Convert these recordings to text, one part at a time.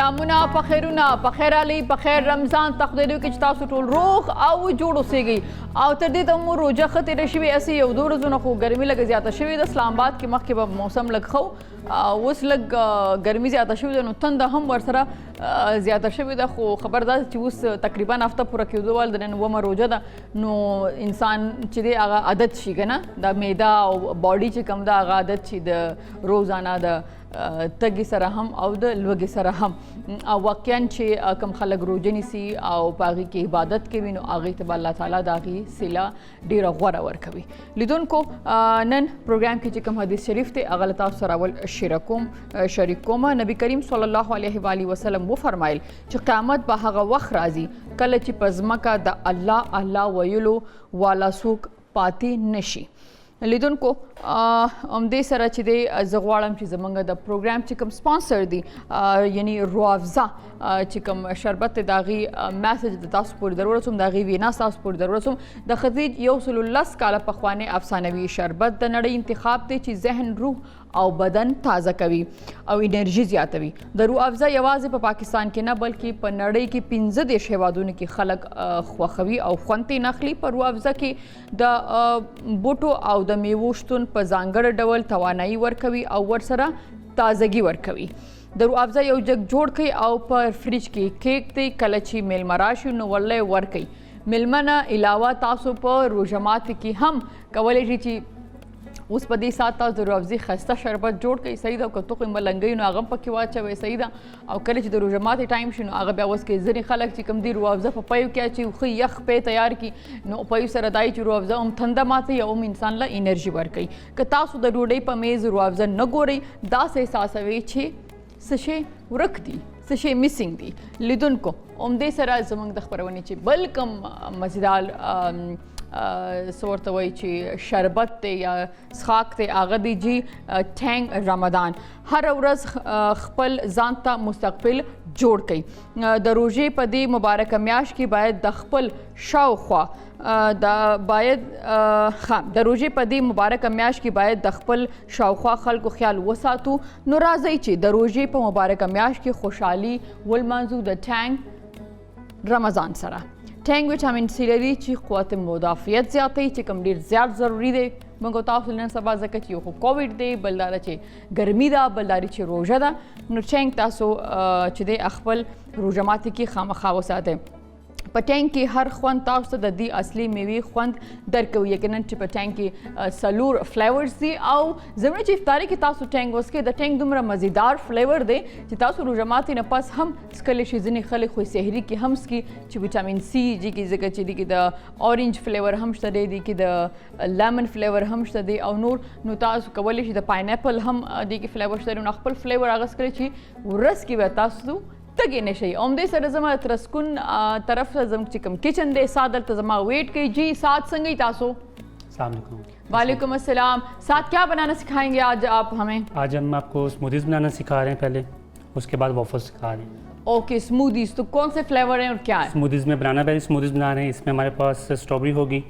سلامونه پخیرونه پخیر علی پخیر رمضان تقدیرو کې چې تاسو ټول روغ او جوړ اوسئ او تر دې ته مو روزه ختره شوی اسی یو دوه ورځې خو ګرمي لګ زیاته شوی د اسلام آباد کې مخکې به موسم لګ خو اوس لګ ګرمي زیاته شوی نو تند هم ورسره زیاته شوی ده خو خبردار چې اوس تقریبا هفته پوره کېدو ول د نن ومه روزه ده نو انسان چې دی هغه عادت شي کنه د معده او باډي چې کم ده هغه عادت شي د روزانه د تګي سره هم او د لوګي سره هم او واقعا چې کم خلک روزه نیسي او پاغي کې عبادت کوي نو هغه ته الله تعالی داغي سلا ډیره غوړه ورکوي لیدونکو نن پروګرام کې چې کوم حدیث شریف ته هغه تاسو سره ول شریک کوم نبی کریم صلی الله علیه و آله وسلم و فرمایل چې قیامت به هغه وخت راځي کله چې پزماکه د الله الله ویلو والا سوق پاتې نشي لیدونکو دې سره چې د زغواړم چې زمونږ د پروګرام چې کوم سپانسر دی یعنی روافزا چې کوم شربت داغي میسج د تاسو پورې ضرورت داغي وینا تاسو پورې ضرورت د خدیج یو سل الله کاله پخوانی افسانوي شربت د نړۍ انتخاب دی چې ذهن روح او بدن تازه کوي او انرژي زیاتوي د روافزا یوازې په پاکستان کې نه بلکې په نړۍ کې 15 دیش هیوادونو کې خلک خوخوي او خوندې نخلي په روافزا کې د بوټو او د میوو شتون په ځانګړي ډول توانایي ورکوي او ورسره تازگی ورکوي د روافزا یو جګ جوړ کړئ او په فریج کې کېک دی کله چې میلمه راشي نو ولې ورکړئ میلمه نه علاوه تاسو په روژه ماتي کې هم کولی شئ چې اوس په دې سات تاسو د روافزي خسته شربت جوړ کړئ صحیح ده که توقع ملنګۍ نو هغه پکې واچوئ صحیح ده او کله چې د روژه ماتي ټایم شي نو هغه بیا اوس کې ځینې خلک چې کوم دي روافزه په پیو کې اچوي ښه یخ پی تیار کړي نو پیو سره دای چې روافزه هم تنده ماتي یا هم انسان له انرژي ورکوي که تاسو د ډوډۍ په میز روافزه نه ګورئ داسې احساسوي چې څه شی ورک دي څه شی میسنګ دي لیدونکو همدې سره زموږ د خپرونې چې بل کوم مزیدار سورته وای چې شربت ته یا سخاک ته هغه دی جی ټینګ رمضان هر ورځ خپل ځان ته مستقبل جوړ کړئ د روژې په دې مبارکه میاشت کې باید د خپل شاوخوا د روژې په دې مبارکه میاشت کې باید د خپل شاوخوا خلکو خیال وساتو نو راځئ چې د روژې په مبارکه میاشت کې خوشحالي ولمانځو د ټینګ رمضان سره ټینګ وټامین سی لري چې قوت مدافعت زیاتوي چې کوم ډېر زیات ضروري دی موږ تاسو نن سبا ځکه چې یو خو کووډ دی بل دا چې ګرمي ده بل دا چې روژه ده نو ټینګ تاسو چې دی خپل روژه ماتي کې خامخا وساتئ په ټینګ کې هر خوند تاسو ته د دې اصلي میوې خوند درکوي یقینا چې په ټینګ کې سلور فلیورز دي او زموږ چې افطاري کې تاسو ټینګ وسکئ د ټینګ دومره مزیدار فلیور دی چې تاسو روژه ماتي نه پس هم څکلی شي ځینې خلک خو سحري کې هم څکي چې ویټامین سی جي کې ځکه چې دي کې د اورنج فلیور هم شته دی کې د لیمن فلیور هم شته دی او نور نو تاسو کولی شئ د پایناپل هم دي کې فلیور شته دی نو خپل فلیور هغه څکلی چې ورځ کې به تاسو تګې نشئ همدې سره زما ترسکون طرف ته زموږ چې کوم کچن دی سات دلته زما ویٹ کوي جی سات څنګه یې تاسو السلام علیکم वालेकुम अस्सलाम साथ क्या बनाना सिखाएंगे आज आप हमें आज हम आपको स्मूदीज़ बनाना सिखा रहे हैं पहले उसके बाद वॉफल्स सिखा रहे हैं ओके स्मूदीज़ तो कौन से फ्लेवर हैं और क्या है स्मूदीज़ में बनाना पहले स्मूदीज़ बना रहे हैं इसमें हमारे पास स्ट्रॉबेरी होगी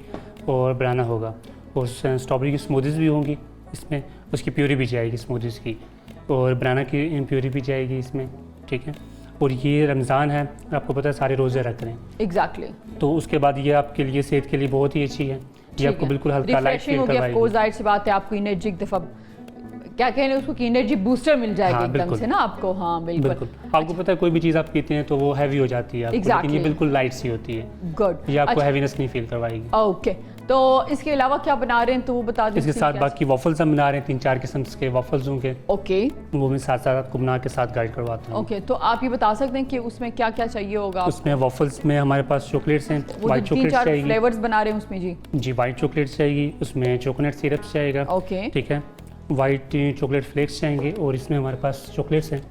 और बनाना होगा और स्ट्रॉबेरी की स्मूदीज़ भी होंगी इसमें उसकी प्यूरी भी जाएगी स्मूदीज़ की और बनाना की प्यूरी भी जाएगी इसमें ठीक है और ये रमज़ान है आपको पता है सारे रोज़े रख रहे हैं एग्जैक्टली तो उसके बाद ये आपके लिए सेहत के लिए बहुत ही अच्छी है ये आपको बिल्कुल हल्का लाइट फील करवाएगी जाहिर सी बात है आपको एनर्जी एक दफ़ा क्या कहने उसको कि एनर्जी बूस्टर मिल जाएगी एकदम से ना आपको हाँ बिल्कुल आपको पता है कोई भी चीज़ आप पीते हैं तो वो हैवी हो जाती है लेकिन ये बिल्कुल लाइट सी होती है गुड ये आपको हैवीनेस नहीं फील करवाएगी ओके तो इसके अलावा क्या बना रहे हैं तो वो बता दीजिए इसके साथ बाकी वॉफल्स हम बना रहे हैं 3-4 किस्म के वॉफल्स होंगे ओके वो मैं साथ साथ आपको बना के साथ गाइड करवाता हूँ ओके तो आप ये बता सकते हैं कि उसमें क्या क्या चाहिए होगा उसमें वॉफल्स में हमारे पास चॉकलेट्स हैं वाइट चॉकलेट्स चाहिए फ्लेवर्स बना रहे हैं उसमें जी वाइट चॉकलेट्स चाहिए उसमें कोकोनट सिरप चाहिएगा ओके ठीक है वाइट चॉकलेट फ्लेक्स चाहिए और इसमें हमारे पास चॉकलेट्स हैं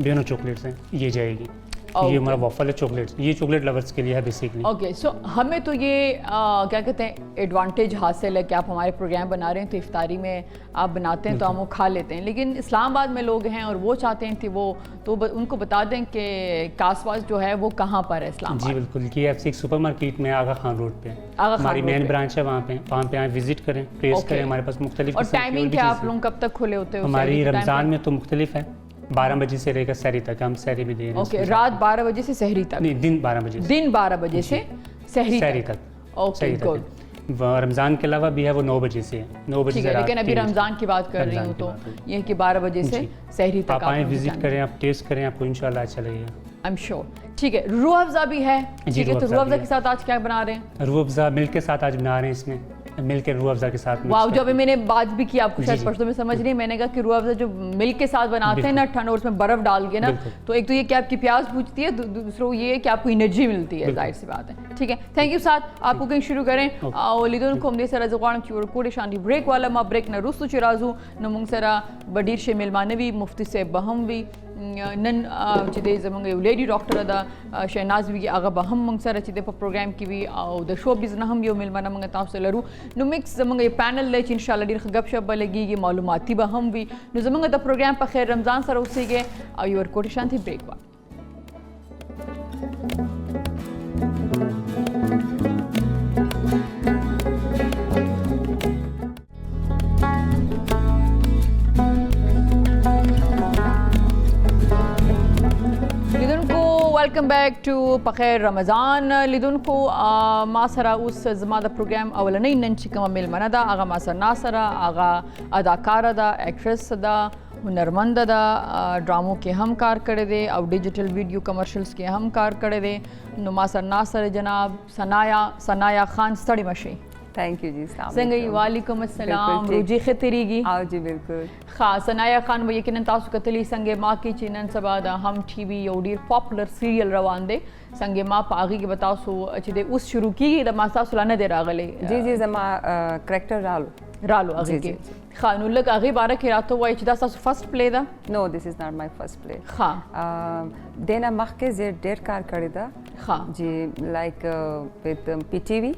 दोनों चॉकलेट्स हैं ये जाएगी ये हमारा वॉफल है चॉकलेट्स ये चॉकलेट लवर्स के लिए है बेसिकली ओके सो हमें तो ये क्या कहते हैं एडवांटेज हासिल है कि आप हमारे प्रोग्राम बना रहे हैं तो इफ्तारी में आप बनाते हैं तो हम वो खा लेते हैं लेकिन इस्लामाबाद में लोग हैं और वो चाहते हैं कि वो तो उनको बता दें कि कासवास जो है वो कहाँ पर है इस्लामाबाद जी बिल्कुल ये F6 सुपर मार्केट में आगा खान रोड पे हमारी मेन ब्रांच है वहाँ पे आप विजिट करें प्रेस करें हमारे पास मुख्तलिफ और टाइमिंग क्या आप लोग कब तक खुले होते हैं हमारी रमज़ान में तो मुख्तलिफ है 12 बजे से लेकर सहरी तक हम सहरी भी दे रहे हैं ओके, उसमें। रात 12 बजे से सहरी तक? नहीं, दिन 12 बजे से दिन 12 बजे से सहरी सहरी तक? तक। ओके, सहरी तक गुड। है। रमज़ान के अलावा भी है वो 9 बजे से है, 9 बजे ठीक से है, रात लेकिन अभी 3 बजे। रमज़ान की बात कर रही हूँ रमज़ान की तो बात है। ये है कि 12 बजे से जी। सहरी तक आप आएँ, लोग विजिट जाएंगे। करें, आप टेस्ट करें, आपको इंशाल्लाह अच्छा लगेगा। I am sure. ठीक है, रूह अफ़ज़ा भी है? जी, ठीक है, रूह तो अफ़ज़ा रूह अफ़ज़ा भी के साथ आज क्या बना रहे हैं? रूह अफ़ज़ा मिल्क के साथ आज बना रहे हैं, इसमें मिल्क के रूह अफ़ज़ा के साथ वाह, mix जो अभी करके। मैंने बात भी की आपको जी, शायद जी। परसों में समझ नहीं, मैंने कहा कि रूह अफ़ज़ा जो मिल्क के साथ बनाते हैं ना ठंड और उसमें बर्फ़ डाल के ना, बिल्कुल। तो एक तो ये कि आपकी प्यास बुझती है, दूसरा ये है कि आपको एनर्जी मिलती है, बिल्कुल। जाहिर सी बात है। ठीक है, थैंक यू साथ आप कुकिंग शुरू करें और लिदोन को हमने सरा जवान की और कोडे शांति ब्रेक वाला मा ब्रेक न रुस्तु चिराजू न मुंग सरा बडीर शे मिलमानवी मुफ्ती से बहमवी नन चिदे जमंग लेडी डॉक्टर अदा शहनाज भी आगा बहम मंग सरा चिदे पर प्रोग्राम की भी और द शो बिज न हम यो मिलमाना मंग ताव से लरू नु मिक्स जमंग ये पैनल ले इंशाल्लाह डीर गपशप बलेगी ये मालूमाती बहम भी नु जमंग द प्रोग्राम पर खैर रमजान सर उसीगे और कोडे शांति ब्रेक वा वेलकम बैक टू पखैर रमज़ान लिदुन को मासरा उस ज़मादा प्रोग्राम अवलनी नंचिकम मिलमना दा आगा मासर नासरा आगा अदाकार दा एक्ट्रेस दा हुनरमंद दा ड्रामों के हम कार करे दे और डिजिटल वीडियो कमर्शियल्स के हम कार करे दे नुमासर नासर जनाब सनाया खान स्टडी मशी थैंक यू जी। संगई वालेकुम अस्सलाम रोजी खतरीगी आओ जी बिल्कुल हाँ सनाया खान वो यकीनन तासु कतली संगे माँ की चिनन सबाद हम टीवी योडीर पॉपुलर सीरियल रवान दे संगे माँ पागी के बताओ सो अच्छे उस शुरू की दमासा सुलाने दे रागले जी जी जमा करेक्टर रालो आगे के खान उल्लक आगे बारह के रातों वो इचदा सा फर्स्ट प्ले दा no this is not my first play हाँ देना मख के जे डेढ़ कार करे दा हाँ जी लाइक विद पीटीवी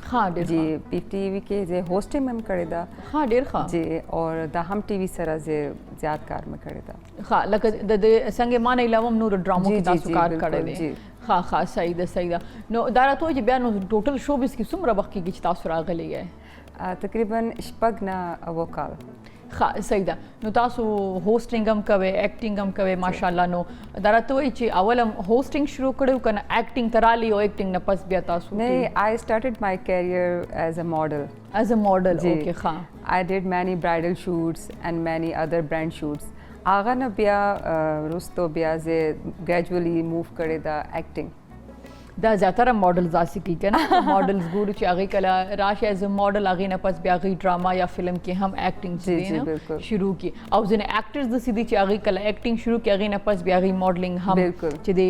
हाँ डेढ़ जी पीटीवी के जे होस्टिंग में करे दा हाँ डेढ़ हाँ जी और द हम टीवी सरा जे ज्यादा कार में करे दा हाँ लग द संगे मान इलावम नूर ड्रामो जी, की जी, तासु जी, कार बिल्कुल, करे दे जी। हाँ सही दा नो दारा तो जे बयान टोटल शो बिस की सुमरा बख की तासु रागले है तकरीबन शपग ना वो काल हाँ सही दा नो तासु होस्टिंग हम कवे एक्टिंग हम कवे माशाल्लाह नो दारा तो ये अवल हम होस्टिंग शुरू करो कना एक्टिंग तराली और एक्टिंग न पस बिया तासु नहीं I started my career as a model as a model जी। ओके हाँ I did many bridal shoots and many other brand shoots. आगा न बिया रुस्तो बिया जे gradually move करे दा acting. दा ज़्यादातर मॉडल्स आ सकी के ना मॉडल्स गुरु ची आगे कला राश एज अ मॉडल आगे न पस ब्यागी ड्रामा या फिल्म के हम एक्टिंग जी, ची जी, ना बिल्कुल। शुरू की और जिन एक्टर्स द सीधी ची आगे कला एक्टिंग शुरू की आगे न पस ब्यागी मॉडलिंग हम बिल्कुल। चिदे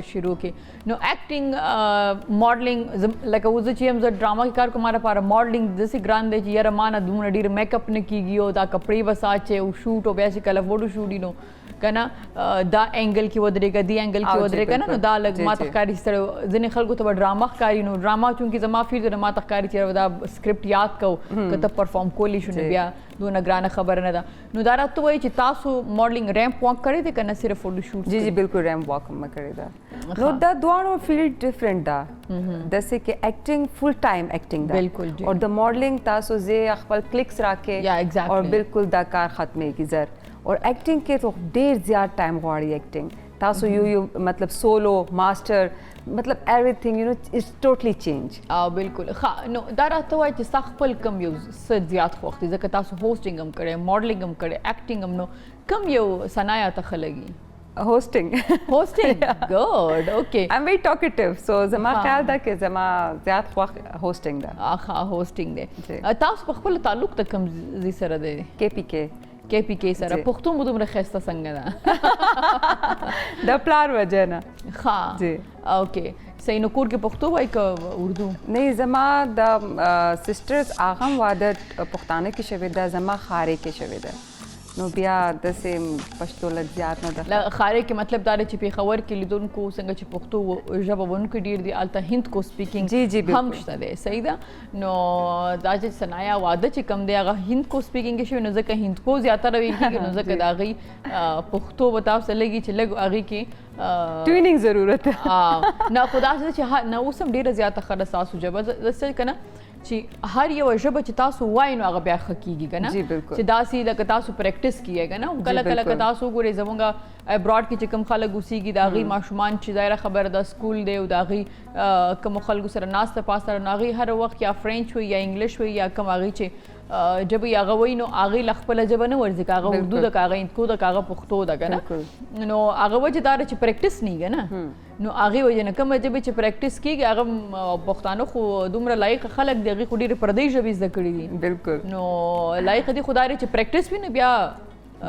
शुरू की नो एक्टिंग मॉडलिंग लाइक वो ची हम ड्रामा की कार को हमारा पारा मॉडलिंग जैसे ग्रांड ची यार माना दून डीर मेकअप ने की गियो दा कपड़े बसाचे वो शूट हो वैसे कला फोटो शूट नो कना दा एंगल की वदरेगा दी एंगल की आओ जी, वदरेगा ना नो बिल्कुल। दा लग जी, मा जी। तकारी इस तरह जिन खलको तो ड्रामा कारी नो ड्रामा चूंकि जमा फिर तो मा तकारी चेर दा स्क्रिप्ट याद को कत परफॉर्म कोली शुन जी। बिया दो नगराना खबर न दा नो दारा तो वही चितासु मॉडलिंग रैंप वॉक करे थे कना सिर्फ फोटो शूट जी जी बिल्कुल रैम वॉक में करे दा नो दा दोनों फील्ड डिफरेंट दा जैसे कि एक्टिंग फुल टाइम एक्टिंग दा बिल्कुल जी। और द मॉडलिंग तासो जे अखबार क्लिक्स राके या, exactly। और बिल्कुल दा कार खत्मे की जर और एक्टिंग के तो देर ज्यादा टाइम गवाड़ी एक्टिंग तासो यू मतलब सोलो मास्टर मतलब everything you know it's totally change बिल्कुल हाँ नो दारा तो वही सखपल कम यूज सज्जियात वक्त जब तासु होस्टिंग हम करे मॉडलिंग हम करे एक्टिंग हम नो कम यो सनाया तखलगी hosting. Hosting, good, okay. I'm very talkative, so zama हाँ। ख्याल था कि zama ज़्यादा वक्त hosting दा. हाँ होस्टिंग दे जी। तासु पखपल ताल्लुक तक कम जी सर दे KPK. KPK सर जी। पुख्तुम बुदुम रखेस्ता संगना द प्लार वजह ना. हाँ जी। ओके सही नकुर के पुख्तु भाई का उर्दू नहीं जमा द सिस्टर्स आगम वादत पुख्ताने की शवेदा जमा खारे के शवेदा. नो बिया दसे पश्तो लज्जात ना ला दा. खारे के मतलब दारे चिपी खबर के लिदुन को संग ची पुख्तु जब वन के डीर दी आलता हिंद को स्पीकिंग जी, जी, बिल्कुल। हम शता दे सही दा नो दाजे सनाया वादा ची कम दे आगा हिंद को स्पीकिंग के शवे नजर का हिंद को ज्यादा रवी की नजर का दागी पुख्तु बताओ चलेगी चलेग आगे की ट्यूनिंग ज़रूरत है. ना खुदा से चाह ना उसम डेर ज्यादा खरस आसु जब जैसे कना چې هر یو ژبه چې تاسو وایي نو هغه بیا ښه کیږي که نه جی بالکل. چې داسې لکه تاسو پریکټس کیږئ که نه کله کله که بالکل. تاسو ګورئ زمونږ ابراډ کې چې کوم خلک اوسېږي د هغوی ماشومان چې ظاهره خبره ده سکول دی او د هغوی کومو خلکو سره ناسته پاسته نو هغوی هر وخت یا فرینچ وي یا انګلیش وي یا کوم هغوی چې ژبه یې هغه وایي نو هغوی له خپله ژبه نه ورځي که هغه اردو ده که هغه هندکو ده که هغه پښتو ده که نه نو هغه وجه دا ده چې پریکټس نه که نه نو هغې وجې نه کومه ژبې چې پریکټس کېږي هغه پښتانه خو دومره لایق خلک دي هغوی خو ډېرې پردۍ ژبې زده کړي دي بالکل نو لایق دي خو دا دی چې پریکټس وي نو بیا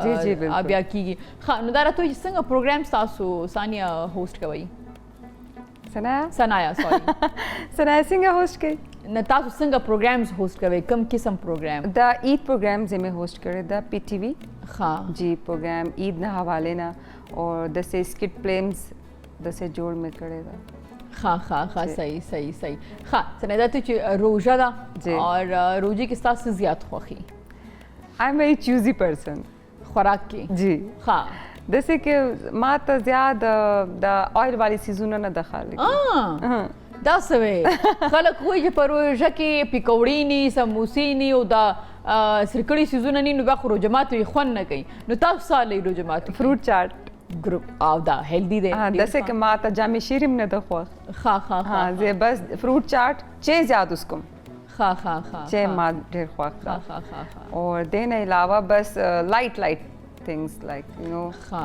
جی جی بالکل. بیا کېږي ښه نو دا راته وایي چې څنګه پروګرامز تاسو ثانیه هوسټ کوئ ثنایا سوري ثنایا څنګه هوسټ کوي نه تاسو څنګه پروګرامز هوسټ کوئ کوم قسم پروګرام دا عید پروګرام زمې هوسټ کړی دا پی ټی وی ښه جی پروګرام عید نه حوالے نه اور دسه سکٹ پلیمز دسه جوړ مې کړی دا ښه صحیح ښه ثنایا ته چې روژه ده اور روژې کې ستاسو زیات خوښي آئی ایم ویری چوزی پرسن خوراک کې جی ښه دسه کې ما ته زیات د آیل والی سیزونه نه دخل دا څه خلک وایي چې په روژه کې پکوړې ني سموسې ني او دا سرکړي سیزونه ني نو بیا خو روژه ماتي خوند نه کوي نو تاسو څه لئ روژه ماتي فروټ چاټ ګروپ او دا هیلدی دی دسه کې ما ته جامع شیرم نه دخوا ښه हाँ जे बस फ्रूट चाट चे ज्यादा उसको ښه चे मां ढेर ख्वाक ښه और देन अलावा बस light things like you know ښه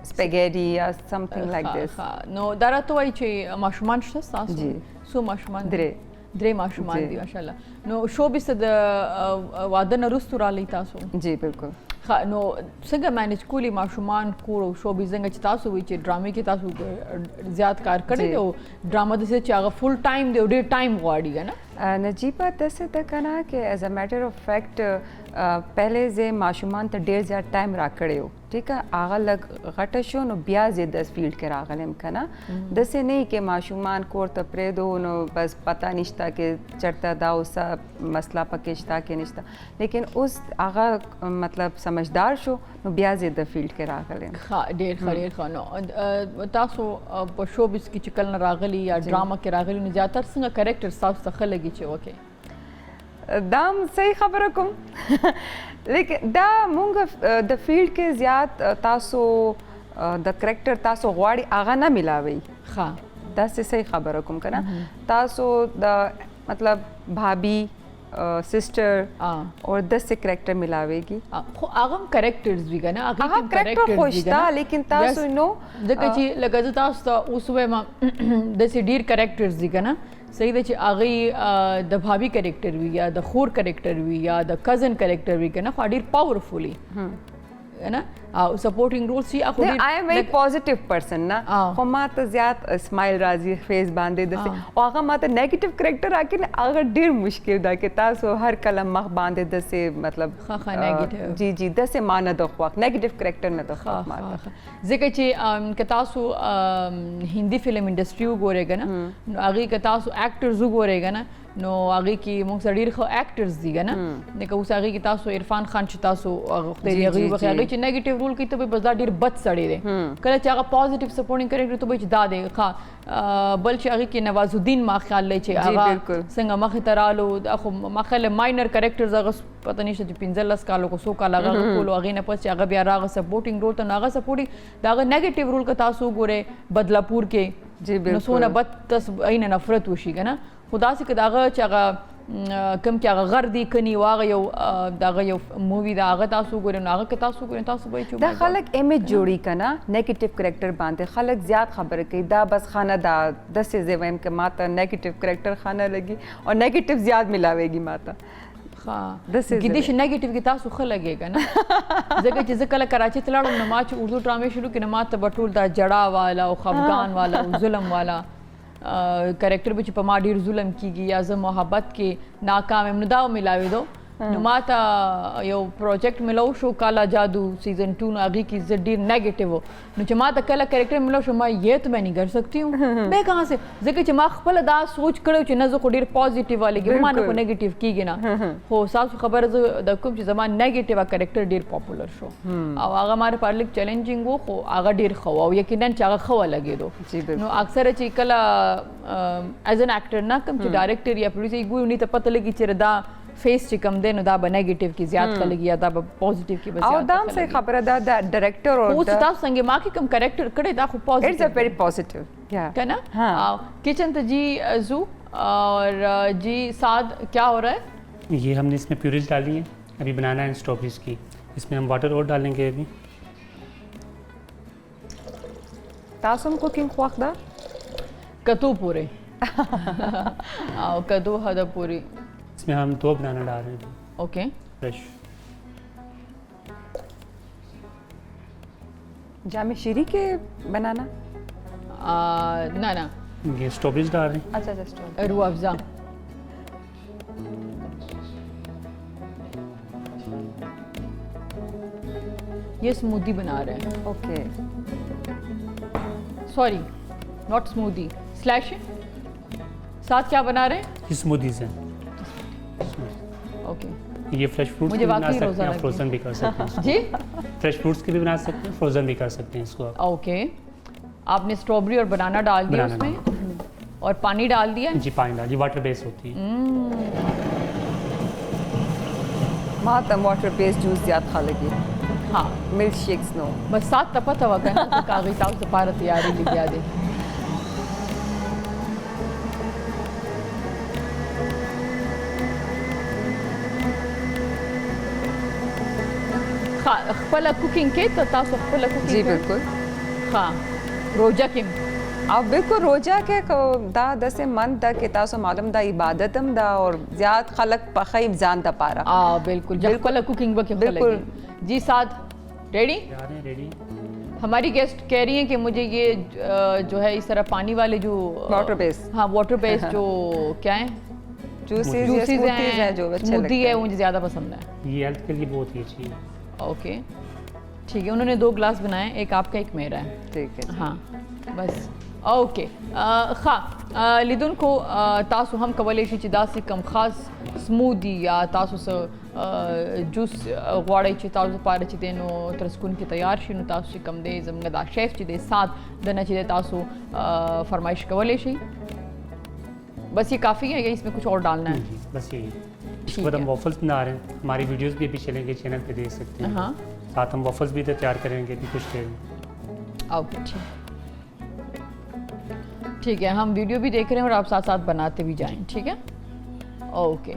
spaghetti or something like this نو دا راته وایي چې ماشومان شته ستاسو جی. څو ماشومان درې ماشومان جی. دي ماشاءالله نو شو بس د واده نه وروسته رالی تاسو जी बिल्कुल نو څنګه مینج کولی ماشومان کور او شو بس څنګه چې تاسو وایي چې ډرامې کې تاسو زیات کار کړی دی او ډرامه داسې چې هغه فل ټایم دی او ډېر ټایم غواړي که نه نجیبه دسه د کنه کې ایز ا میټر اف فیکٹ پہلے زه ماشومان ته ډیر زیات ټایم راکړیو ټیک هغه لګ غټه شو نو بیا زه 10 فیلډ کې راغلم کنه دسه نه کې ماشومان کور ته پرې دو نو بس پتا نشتا کې چرته دا اوسه مسله پکې شتا کې نشتا لیکن اوس هغه مطلب سمجھدار شو نو بیا زه د فیلډ کې راغلم ښه ډېر ښه نو تاسو په شو بس کې چې کله نه راغلي یا ډرامه کې راغلي نو زیاتر څنګه کریکټر تاسو ته ښه لګي چې وکړي دام صحیح خبره کوم لیکن دا مونږ د فیلډ کې زیات تاسو د کریکټر تاسو غواړي هغه نه ملاوي ښه دا صحیح خبره کوم کنه تاسو د مطلب بھابی سسٹر اور 10 سے کریکٹر ملاويږي خو هغه کریکټرز وی کنه هغه کریکټر خوشتا لیکن تاسو نو ځکه چې لکه تاسو ته اوس وایم د سې ډیر کریکټرز دي کنه صحیح ده چې هغه د بھابی کریکټر وی یا د خور کریکټر وی یا د کزن کریکټر وی کنه خو ډیر پاورفولي है ना सपोर्टिंग रोल सी I am very positive person ना खो मा त ज्यात स्माइल राजी फेस बांधे दसे ओ आगा मा त नेगेटिव कैरेक्टर आके अगर ढेर मुश्किल दा के तासो हर कलम मख बांधे दसे मतलब खा नेगेटिव जी जी दसे माना द ख्वाक नेगेटिव कैरेक्टर न द ख्वाक मा ځکه چې که تاسو هندي فلم انډستری وګورئ کنه نو هغه که تاسو اکټرز وګورئ کنه نو هغه کې موږ سره ډیر ښه اکټرز دي کنه لکه اوس هغه کې تاسو عرفان خان چې تاسو هغه هغه چې نیگیټیو رول کوي ته به بس دا ډیر بد سړی دی کله چې هغه پازیټیو سپورټینګ کریکټر ته به چې دا دی ښه بل چې هغه کې نواز الدین ما خیال لای چې هغه څنګه مخ ته رالو خو ما خیال ماینر کریکټرز هغه پته نشته چې 15 کالو کو 100 کال هغه کولو هغه نه پس چې هغه بیا راغه سپورټینګ رول ته هغه سپورټینګ دا هغه نیگیټیو رول که تاسو ګوره بدلاپور کې نو سونه بد تس عین نفرت وشي کنه خدا سي کداغه چې هغه کم کې هغه غر دی کني واغه یو دغه یو مووی دا هغه تاسو ګورئ نو هغه که تاسو ګورئ تاسو به چې دا خلک امیج جوړی کنه نیگیټیو کریکټر باندې خلک زیات خبره کوي دا بس خانه دا د سه زویم کې ماته نیگیټیو کریکټر خانه لګي او نیگیټیو زیات ملاويږي ماته ګیدې چې نیگیټیو کې تاسو ښه لګي کنه ځکه چې زه کله کراچي ته لاړم نو ما چې اردو ډرامې شروع کړې ما ته به ټول دا جړا والا او خفګان والا او ظلم والا کریکټر به چې په ما ډیر ظلم کیږي یا زه محبت کې ناکام یم نو دا ملاوي دو نو ماته یو پروجیکټ ملو شو کالا جادو سیزن 2 نو هغه کې زه ډیر نیگیټیو نو چې ما ته کله کریکټر ملو شو ما یہ تو میں نہیں کر سکتی ہوں میں کہاں سے ځکه چې ما خپل دا سوچ کړو چې نه زه خو ډیر پازیټیو والګي ما نه کو نیگیټیو کیږي نه خو تاسو خبره زه د کوم چې زما نیگیټیو کریکټر ډیر پاپولر شو او هغه ماره پر لیک چیلنجینګ وو خو هغه ډیر خو او یقینا چې هغه خو لګیدو نو اکثر چې کله ایز ان اکټر نه کوم چې ډایرکټر یا پروډوسر یې ګوري ته پته لګي چې دا فیس چې کم دی نو دا به نیگیټیو کې زیات خلک یا دا به پازیټیو کې به زیات او دام سے خبره دا د ډایریکټر او د تاسو څنګه ما کې کوم کریکټر کړي دا خو پازیټیو اٹس ا ویری پازیټیو یا ہے نا کچن ته جی زو اور جی سعد کیا ہو رہا ہے ये हमने इसमें प्यूरीज डाली है, अभी बनाना है स्ट्रॉबेरीज की. इसमें हम वाटर और डालेंगे अभी. تاسو کوکینګ خوښ ده کدو پورے او کدو هدا پوری इसमें हम 2 बनाना डाल रहे हैं اوکے फ्रेश. جامع شیری کے بنانا ना ना ये स्ट्रॉबेरीज डाल रहे हैं. اچھا جسٹ روح افزا یہ स्मूदी बना रहे हैं اوکے सॉरी नॉट स्मूदी स्लैश साथ क्या बना रहे हैं ये स्मूदीज हैं. ओके ये फ्रेश फ्रूट्स मुझे भी बना वाकई सकते रोज़ा हैं, लगी। फ्रोजन भी कर सकते हैं. जी फ्रेश फ्रूट्स के भी बना सकते हैं, फ्रोजन भी कर सकते हैं इसको आप. ओके आपने स्ट्रॉबेरी और बनाना डाल दिया बनाना उसमें और पानी डाल दिया जी पानी डाल, ये वाटर बेस होती है. ما ته واټر بیس جوس زیات خلګي हाँ ملک شیکس نو बस साथ तपत हवा का ना कागज ताऊ से पार तैयारी लिखा दे خپل کوکینګ کې ته تاسو خپل کوکینګ جی بالکل ها روزه کې او بالکل روزه کې دا دسه من دا کې تاسو معلوم دا عبادت هم دا اور زیات خلق پخې ځان ته پاره बिल्कुल जब خپل کوکینګ وکړي बिल्कुल। जी साथ रेडी रेडी. हमारी गेस्ट कह रही हैं कि मुझे ये जो है इस तरह पानी वाले जो वाटर बेस हाँ वाटर बेस जो क्या है जूसेस जूसेस हैं जो अच्छे लगते स्मूदी है हैं वो मुझे ज़्यादा पसंद है ये हेल्थ के लिए बहुत ही अच्छी है. ओके ठीक है उन्होंने 2 ग्लास बनाए एक आपका एक मेरा है ठीक है हाँ बस اوکے ښه لیدونکو تاسو هم کولی شئ چې داسې کم خاص سمودي یا تاسو څه جوس غواړئ چې تاسو لپاره چې دی نو ترسکون کې تیار شي نو تاسو چې کم دی زموږ دا شیف چې دی سات دنه چې دی تاسو فرمایش کولی شئ بس یہ کافی ہے یا اس میں کچھ اور ڈالنا ہے जी बस यही. इसके बाद हम वॉफल्स बना रहे हैं. हमारी वीडियोस भी अभी चलेंगे चैनल पे देख सकते हैं. हाँ साथ हम वॉफल्स भी तैयार करेंगे अभी कुछ देर में. ओके ठीक है हम वीडियो भी देख रहे हैं और आप साथ साथ बनाते भी जाएं ठीक है ओके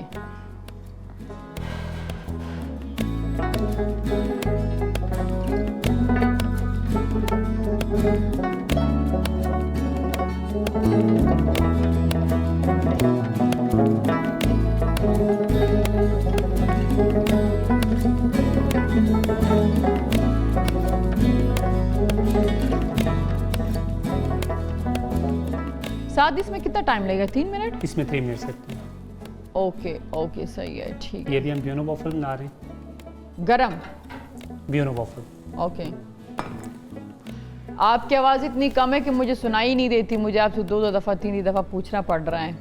साथ इसमें कितना टाइम लगेगा 3 मिनट इसमें 3 मिनट लगते हैं. ओके ओके सही है ठीक है ये भी हम बियोनो वॉफल बना रहे हैं. गरम बियोनो वॉफल. ओके आपकी आवाज़ इतनी कम है कि मुझे सुनाई नहीं देती मुझे आपसे 2 दफ़ा 3 दफ़ा पूछना पड़ रहा है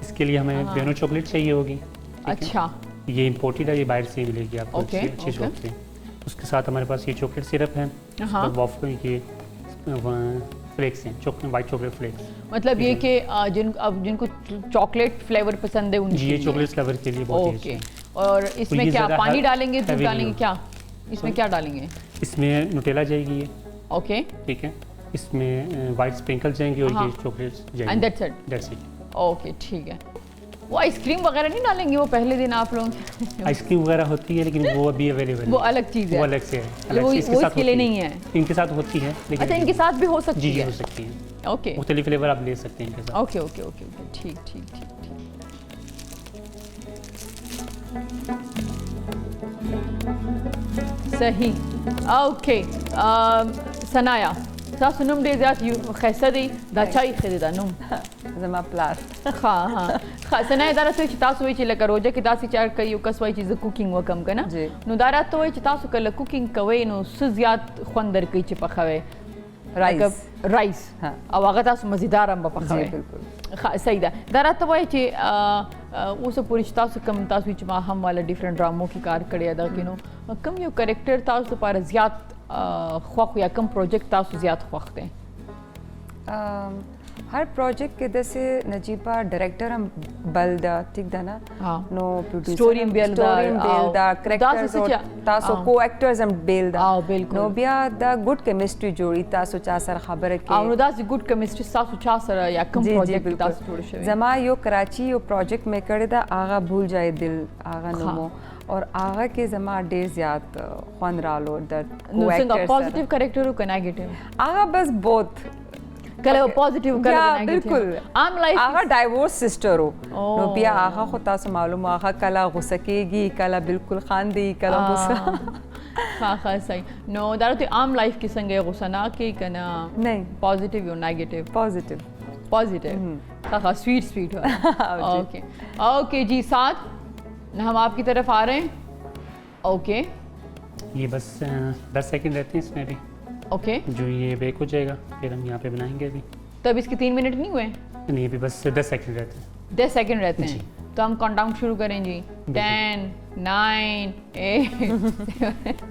इसके लिए हमें बियोनो चॉकलेट चाहिए होगी. अच्छा ये इम्पोर्टेड है, ये बाहर से ही मिलेगी आपको ओके, अच्छी ओके। शॉप से. उसके साथ हमारे पास ये चॉकलेट सिरप है. हाँ। वॉफल के फ्लेक्स हैं, वाइट चॉकलेट फ्लेक्स. मतलब ये कि जिनको चॉकलेट फ्लेवर पसंद है उनके जी ये लिए। चॉकलेट फ्लेवर के लिए बहुत ही ओके अच्छी है. और इसमें ये क्या ज़्यादा पानी है- डालेंगे दूध heavy डालेंगे नहीं क्या इसमें क्या डालेंगे इसमें नुटेला जाएगी ये, ओके ठीक है. इसमें वाइट स्प्रिंकल जाएंगे और हाँ। ये चॉकलेट्स एंड जाएंगे. That's it That's it. Okay ठीक है वो आइसक्रीम वगैरह नहीं डालेंगे वो पहले दिन आप लोग आइसक्रीम वगैरह होती है लेकिन वो अभी अवेलेबल वो अलग चीज़ है वो अलग से है. अलग वो से इसके लिए होती नहीं है इनके साथ होती है लेकिन अच्छा इनके साथ भी हो जी सकती जी है हो सकती है. ओके मुख्तलिफ फ्लेवर आप ले सकते हैं इनके साथ. ओके ओके ओके ओके ठीक ठीक ठीक ठीक सही ओके सनाया تاسو نوم ډېر زیات خیسته دی دا چای ښه دی دا نوم زما پلار ها سنه دا راته چې تاسو وایي چې لکه روزه کې داسې چار کوي یو کس وایي چې زه کوکینګ وکم کنه جی. نو دا راته وایي چې تاسو کله کوکینګ کوئ نو څه زیات خوند درکوي چې پخوئ رایس ها. او هغه تاسو مزیدار هم به جی پخوئ بالکل صحیح ده دا راته وایي چې اوس پورې چې تاسو کوم تاسو چې ما هم والا ډیفرنٹ ډرامو کې کار کړی دا کې نو کوم یو کریکټر تاسو لپاره زیات خوښ یا کوم پروجیکټ تاسو زیات خوښ دی हर प्रोजेक्ट के दसे नजीबा डायरेक्टर हम बलदा ठीक दा ना हाँ. नो प्रोड्यूसर Story हम बेलदा, करेक्टर्स दास और सच्चा, तासो हाँ. को एक्टर्स हम बेलदा हाँ, बिल्कुल. नो बिया दा गुड केमिस्ट्री जोड़ी तासो चा सर खबर के او نو داسې ګډ کیمستري تاسو چا سره یا کوم जी जी پروجیکټ تاسو جوړ बिल्कुल شوی जमा यो कराची यो प्रोजेक्ट में करे दा आगा भूल जाए दिल आगा हाँ. नमो और आगा के जमा डेर ज्यादा खुन रालो द نو څنګه پوزټیو کریکټر او نیگیټیو आगा बस बोथ کله پوزټیو کله या نیگیټیو बिल्कुल عام لایف आगा डाइवोर्स सिस्टर हो नो बिया आगा खो तासो मालूम आगा कला गुस्सा केगी कला बिल्कुल खांदी कला गुस्सा ها صحیح نو دا ته عام لایف کې څنګه غوسه نه کې کنه नहीं پوزټیو او نیگیټیو पॉजिटिव पॉजिटिव हाँ स्वीट ओके ओके जी साथ हम आपकी तरफ आ रहे हैं ओके ये बस 10 सेकंड रहते हैं इसमें भी ओके जो ये बेक हो जाएगा फिर हम यहाँ पे बनाएंगे अभी तब इसके 3 मिनट नहीं हुए नहीं अभी बस 10 सेकंड रहते हैं 10 सेकंड रहते हैं जी। तो हम काउंटडाउन शुरू करें जी 10 9 8 7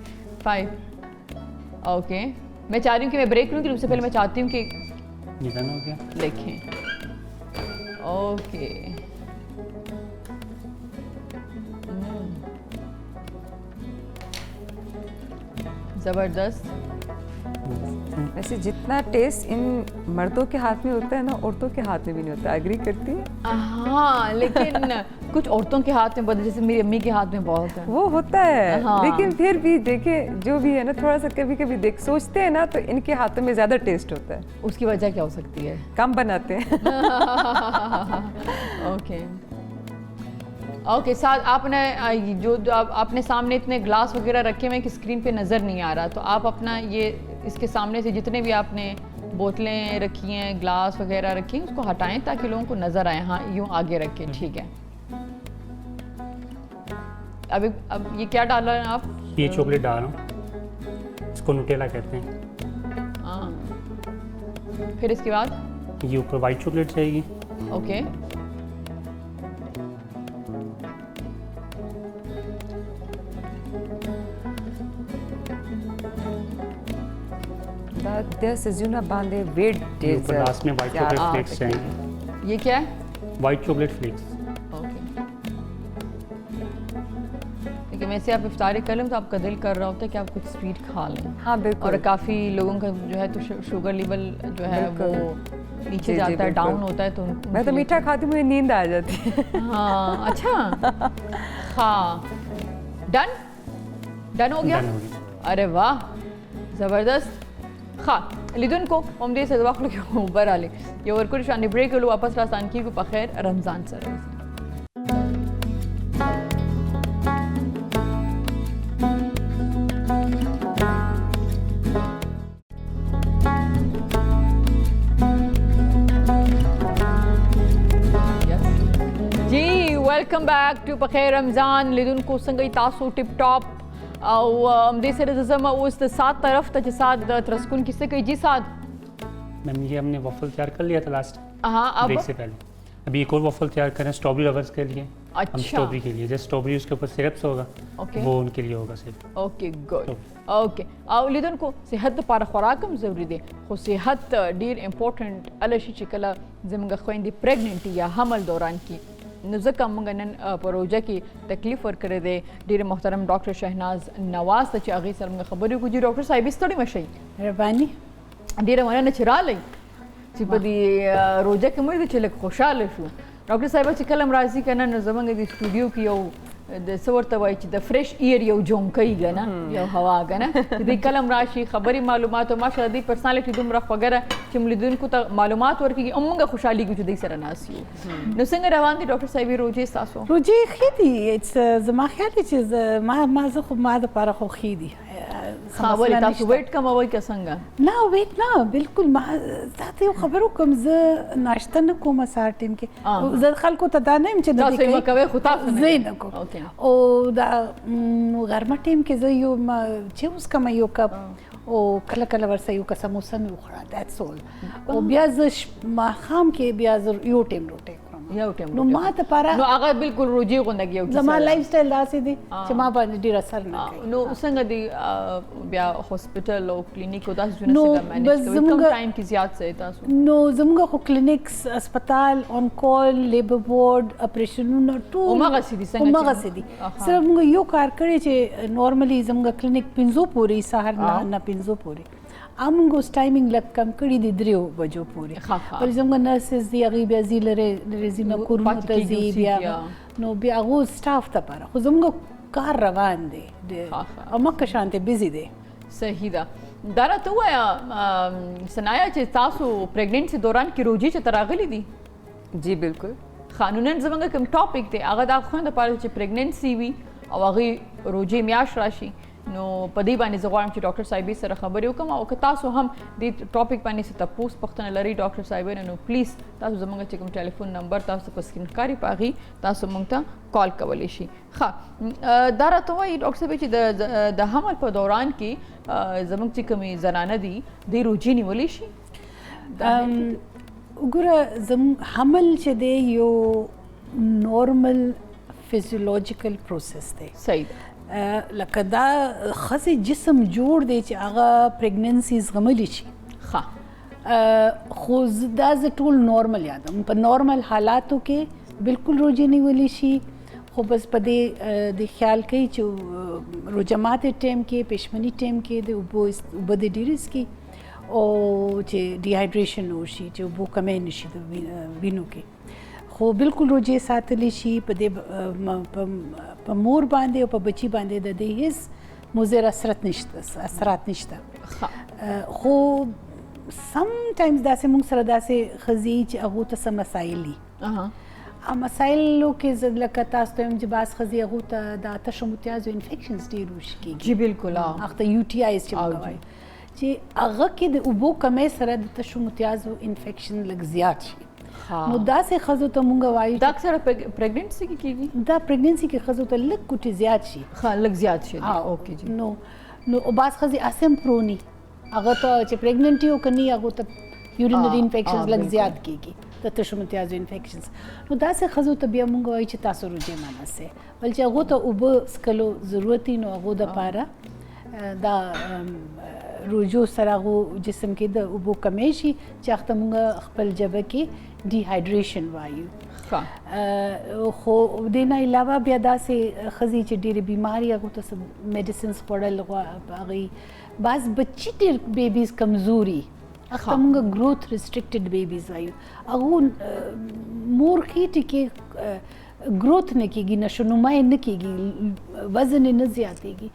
5 ओके मैं चाह रही हूँ कि मैं ब्रेक लूँ कि उससे पहले मैं चाहती हूँ कि ये डन हो गया देखें ओके जबरदस्त वैसे जितना टेस्ट इन मर्दों के हाथ में होता है ना औरतों के हाथ में भी नहीं होता एग्री करती है हाँ लेकिन कुछ औरतों के हाथ में बहुत जैसे मेरी अम्मी के हाथ में बहुत है वो होता है हाँ. लेकिन फिर भी देखे जो भी है ना थोड़ा सा कभी कभी देख सोचते हैं ना तो इनके हाथों में ज्यादा टेस्ट होता है उसकी वजह क्या हो सकती है कम बनाते हैं ओके ओके साथ आपने जो आपने सामने इतने ग्लास वगैरह रखे हुए हैं कि स्क्रीन पे नज़र नहीं आ रहा तो आप अपना ये इसके सामने से जितने भी आपने बोतलें रखी हैं ग्लास वगैरह रखी हैं उसको हटाएं ताकि लोगों को नज़र आए हाँ यूँ आगे रखें ठीक है अब ये क्या डाल रहे हैं आप ये चॉकलेट डाल रहा हूँ इसको नुटेला कहते हैं हाँ फिर इसके बाद ये ऊपर वाइट चॉकलेट जाएगी ओके सजूना बांधे वेट ये ऊपर लास्ट में वाइट चॉकलेट फ्लेक्स जाएंगे ये क्या है वाइट चॉकलेट फ्लेक्स ओके देखिए वैसे आप इफ्तारी कर लें तो आपका दिल कर रहा होता है कि आप कुछ स्वीट खा लें हाँ बिल्कुल और काफ़ी लोगों का जो है तो शुगर लेवल जो है वो नीचे जी, जाता है बिल्कुल। डाउन होता है तो मैं तो मीठा खाती मुझे नींद आ जाती है हाँ अच्छा हाँ डन हो गया डन हो गया अरे वाह ज़बरदस्त हाँ लिदुन को उम्मीद से वक्त के ऊपर आले ये और कुछ आने ब्रेक लो वापस रास्तान की को बखैर रमज़ान सर जी वेलकम बैक टू बखैर रमज़ान लिदुन को संगई तासो टिप टॉप او دې سره زما اوس د سات طرف ته چې سات د ترسکون کیسه کوي جی سات मैम ये हमने वॉफल तैयार कर लिया था लास्ट हाँ अब ब्रेक से पहले अभी एक और वॉफल तैयार करें स्ट्रॉबेरी लवर्स के लिए हम अच्छा स्ट्रॉबेरी के लिए जैसे स्ट्रॉबेरी उसके ऊपर सिरप से होगा ओके वो उनके लिए होगा सिर्फ ओके गुड ओके او لیدونکو صحت لپاره خوراک هم ضروری دی خو صحت ډیر امپورټنت الشي چې کله زموږ خويندې پریګننټ یا حمل دوران کې نو ځکه موږ نن پروژه کې تکلیف ورکړی دی ډیر محترم ډاکټر شهناز نواز ته چې هغې سره موږ خبرې وکړو ډاکټر صاحب ستړي مشئ مهرباني ډیره مننه چې راغلی چې په دې روژه کې موږ چې لږ خوشحاله شو ډاکټر صاحب چې کله هم راځي که نه نو زموږ د سټوډیو کې یو د څه ورته وایي چې د فرش ایر یو جونکی که نه یو هوا که نه چې دوی کله هم راشي خبرې معلومات او ماشاءالله دوی پرسنالټي دومره خوږه ده چې موږ لیدونکو ته معلومات ورکوي او موږ خوشحالېږو چې دوی سره ناست یو نو څنګه روان دي ډاکټر صاحب روژې ستاسو روژې ښې دي زما خیال دی چې زه خو ما دپاره خو ښې دي ها ولې تاسو ویټ کموئ که څنګه؟ نه ویټ نه بالکل ما تاسو یو خبرو کوم زه ناشته نه کوم سهار ټیم کې زه خلکو ته دا نه یم چې تاسو یې کوي خو تاسو زه نه کوم او دا غرمه ټیم کې زه یو چې اوس کوم یو کپ او کله کله ورسره یو سموسه مې وخوړه دیټس اول او بیا زه ماښام کې بیا زه یو ټیم روټۍ یو ټیم نو ما ته پاره نو هغه بالکل روجي غوندګ یو زما لایف سټایل داسې دی چې ما باندې ډیر اثر نه کوي نو څنګه دی بیا هاسپټل او کلینیک او داسې ځونه څنګه مینیج کوي کم ټایم کې زیات څه تاسو نو زموږ خو کلینکس اسپیټال اون کال لیبر بورډ اپریشنونه ټول همغه سدي څنګه همغه سدي سره موږ یو کار کړی چې نورمالي زموږ کلینیک 5 پورې سهار نه 5 پورې امونږ اوس ټایمینګ لږ کم کړی دی 3 بجو پورې او زموږ نرسز دی هغې بیا ځي لرې ځي کورونو ته ځي بیا نو بیا هغو سټاف ته پاره خو زموږ کار روان دی او مکه شانتې بیزي دی صحیح ده دا راته ووایه ثنایا چې تاسو پریګننسي دوران کې روجي چې راغلي دي جی بالکل قانونا زموږ کوم ټاپک دی هغه دا خوند لپاره چې پریګننسي وي او هغې روجي میاشت راشي نو په دې باندې زه غواړم چې ډاکټر صاحبې سره خبرې وکړم او که تاسو هم دې ټاپک باندې څه تپوس پوښتنه لرئ ډاکټر صاحبې نو پلیز تاسو زموږ چې کوم ټلیفون نمبر تاسو په سکرین ښکاري په هغې تاسو موږ ته کال کولی شي ښه دا راته وایي ډاکټر صاحبې چې د حمل په دوران کې زموږ چې کومې زنانه دي دوی روجي نیولی شي وګوره زموږ حمل چې دی یو نورمل فزیولوجیکل پروسس دی صحیح ده لکه دا خاص جسم جوړ دی چې هغه پریګننسي زغملی شي خو دا زه ټول نورمل یادم په نورمل حالاتو کې بالکل روجي نیولی شي خو بس په دې د خیال کوي چې روجمات ټیم کې پښمنی ټیم کې د اوبه د ډیرس کې او چې ډیهایډریشن وشي چې اوبه کمې نشي د وینو کې خو بالکل روجي ساتلی شي په دې په مور باندې او په بچی باندې د دې هیڅ مضر اثرات نشته خو سم ټایمز داسې موږ سره داسې ښځې چې هغو ته څه مسایل دي مسایلو کې لکه تاسو ته یم چې بعض ښځې هغو ته د تشو متیازو انفیکشنز ډېر وشي کېږي جی بالکل هغه ته یو ټي آیز چې موږ وایو چې هغه کې د اوبو کمۍ سره د تشو متیازو انفیکشن لږ زیات شي نو داسې ښځو ته موږ وایو دا اکثره پریګننسي کې کېږي دا پریګننسي کې ښځو ته لږ کوټې زیات شي لږ زیات شي اوکې جی نو بعض ښځې اسم پروني هغه ته چې پریګننټ یو کني هغه ته یورینري انفیکشنز لږ زیات کېږي د تشو متیازو انفیکشنز نو داسې ښځو ته بیا موږ وایو چې تاسو روجي مه نیسئ بل چې هغو ته اوبه څښلو ضرورت وي نو هغو دپاره دا روجو سره هغو جسم کې د اوبو کمی شي چې هغه ته موږ خپل ژبه کې ډیهایډریشن وایو خو دې نه علاوه بیا داسې ښځې چې ډېرې بیماري هغو ته څه میډیسنز خوړل هغوی بعض بچي ډېر بیبیز کمزوري هغه ته موږ ګروث ریسټرکټډ بیبیز وایو هغو مور خېټې کې ګروث نه کېږي نشونمای نه کېږي وزن یې نه زیاتېږي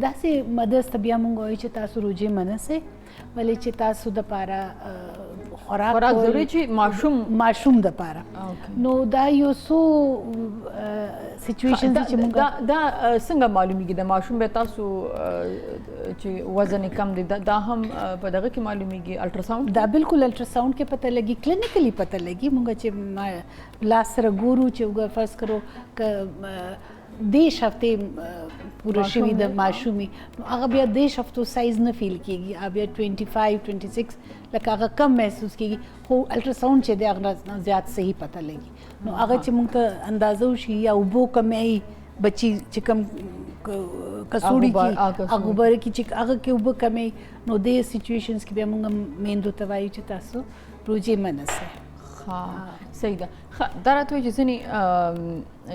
داسې مدرس ته بیا موږ وایو چې تاسو روجي مه نیسئ ولې چې تاسو دپاره خوراک ضروري چې ماشوم دپاره نو دا یو څو سچویشنز چې موږ دا څنګه معلومیږي د ماشوم به تاسو چې وزن کم دی دا هم په دغه کې معلومیږي الټراساوند دا بالکل الټراساوند کې پته لګي کلینیکلی پته لګي موږ چې لاس سره ګورو چې وګ فرض کرو ک دیش هفته پوره شوي د ماشومي نو هغه بیا دیش هفتو سایز نه فیل کېږي بیا 25 26 لکه هغه کم محسوس کېږي خو الټراساوند چې دی هغه زیات صحیح پته لګي نو هغه چې موږ ته اندازه وشي یا اوبو کمی بچي چې کم کسوړي کې هغه بره کې چې هغه کې اوبه کمی نو دې سچویشنز کې بیا موږ میندو ته وایو چې تاسو روجي مه نیسئ صحیح ده دا راته وایي چې ځینې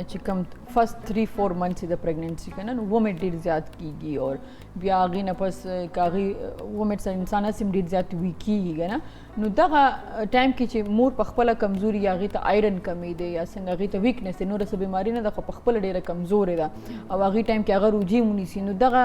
چې کوم فرست 3-4 منث د پریګننسي که نه نو وومیټ ډېر زیات کېږي او بیا هغې نه پس که هغې وومیټ سره انسان هسې هم ډېر زیات ویک کېږي که نه نو دغه ټایم کې چې مور په خپله کمزوري یا هغې ته آیرن کمی دی یا څنګه هغې ته ویکنس دی نوره څه بیماري نه ده خو په خپله ډېره کمزورې ده او هغې ټایم کې هغه روجي ونیسي نو دغه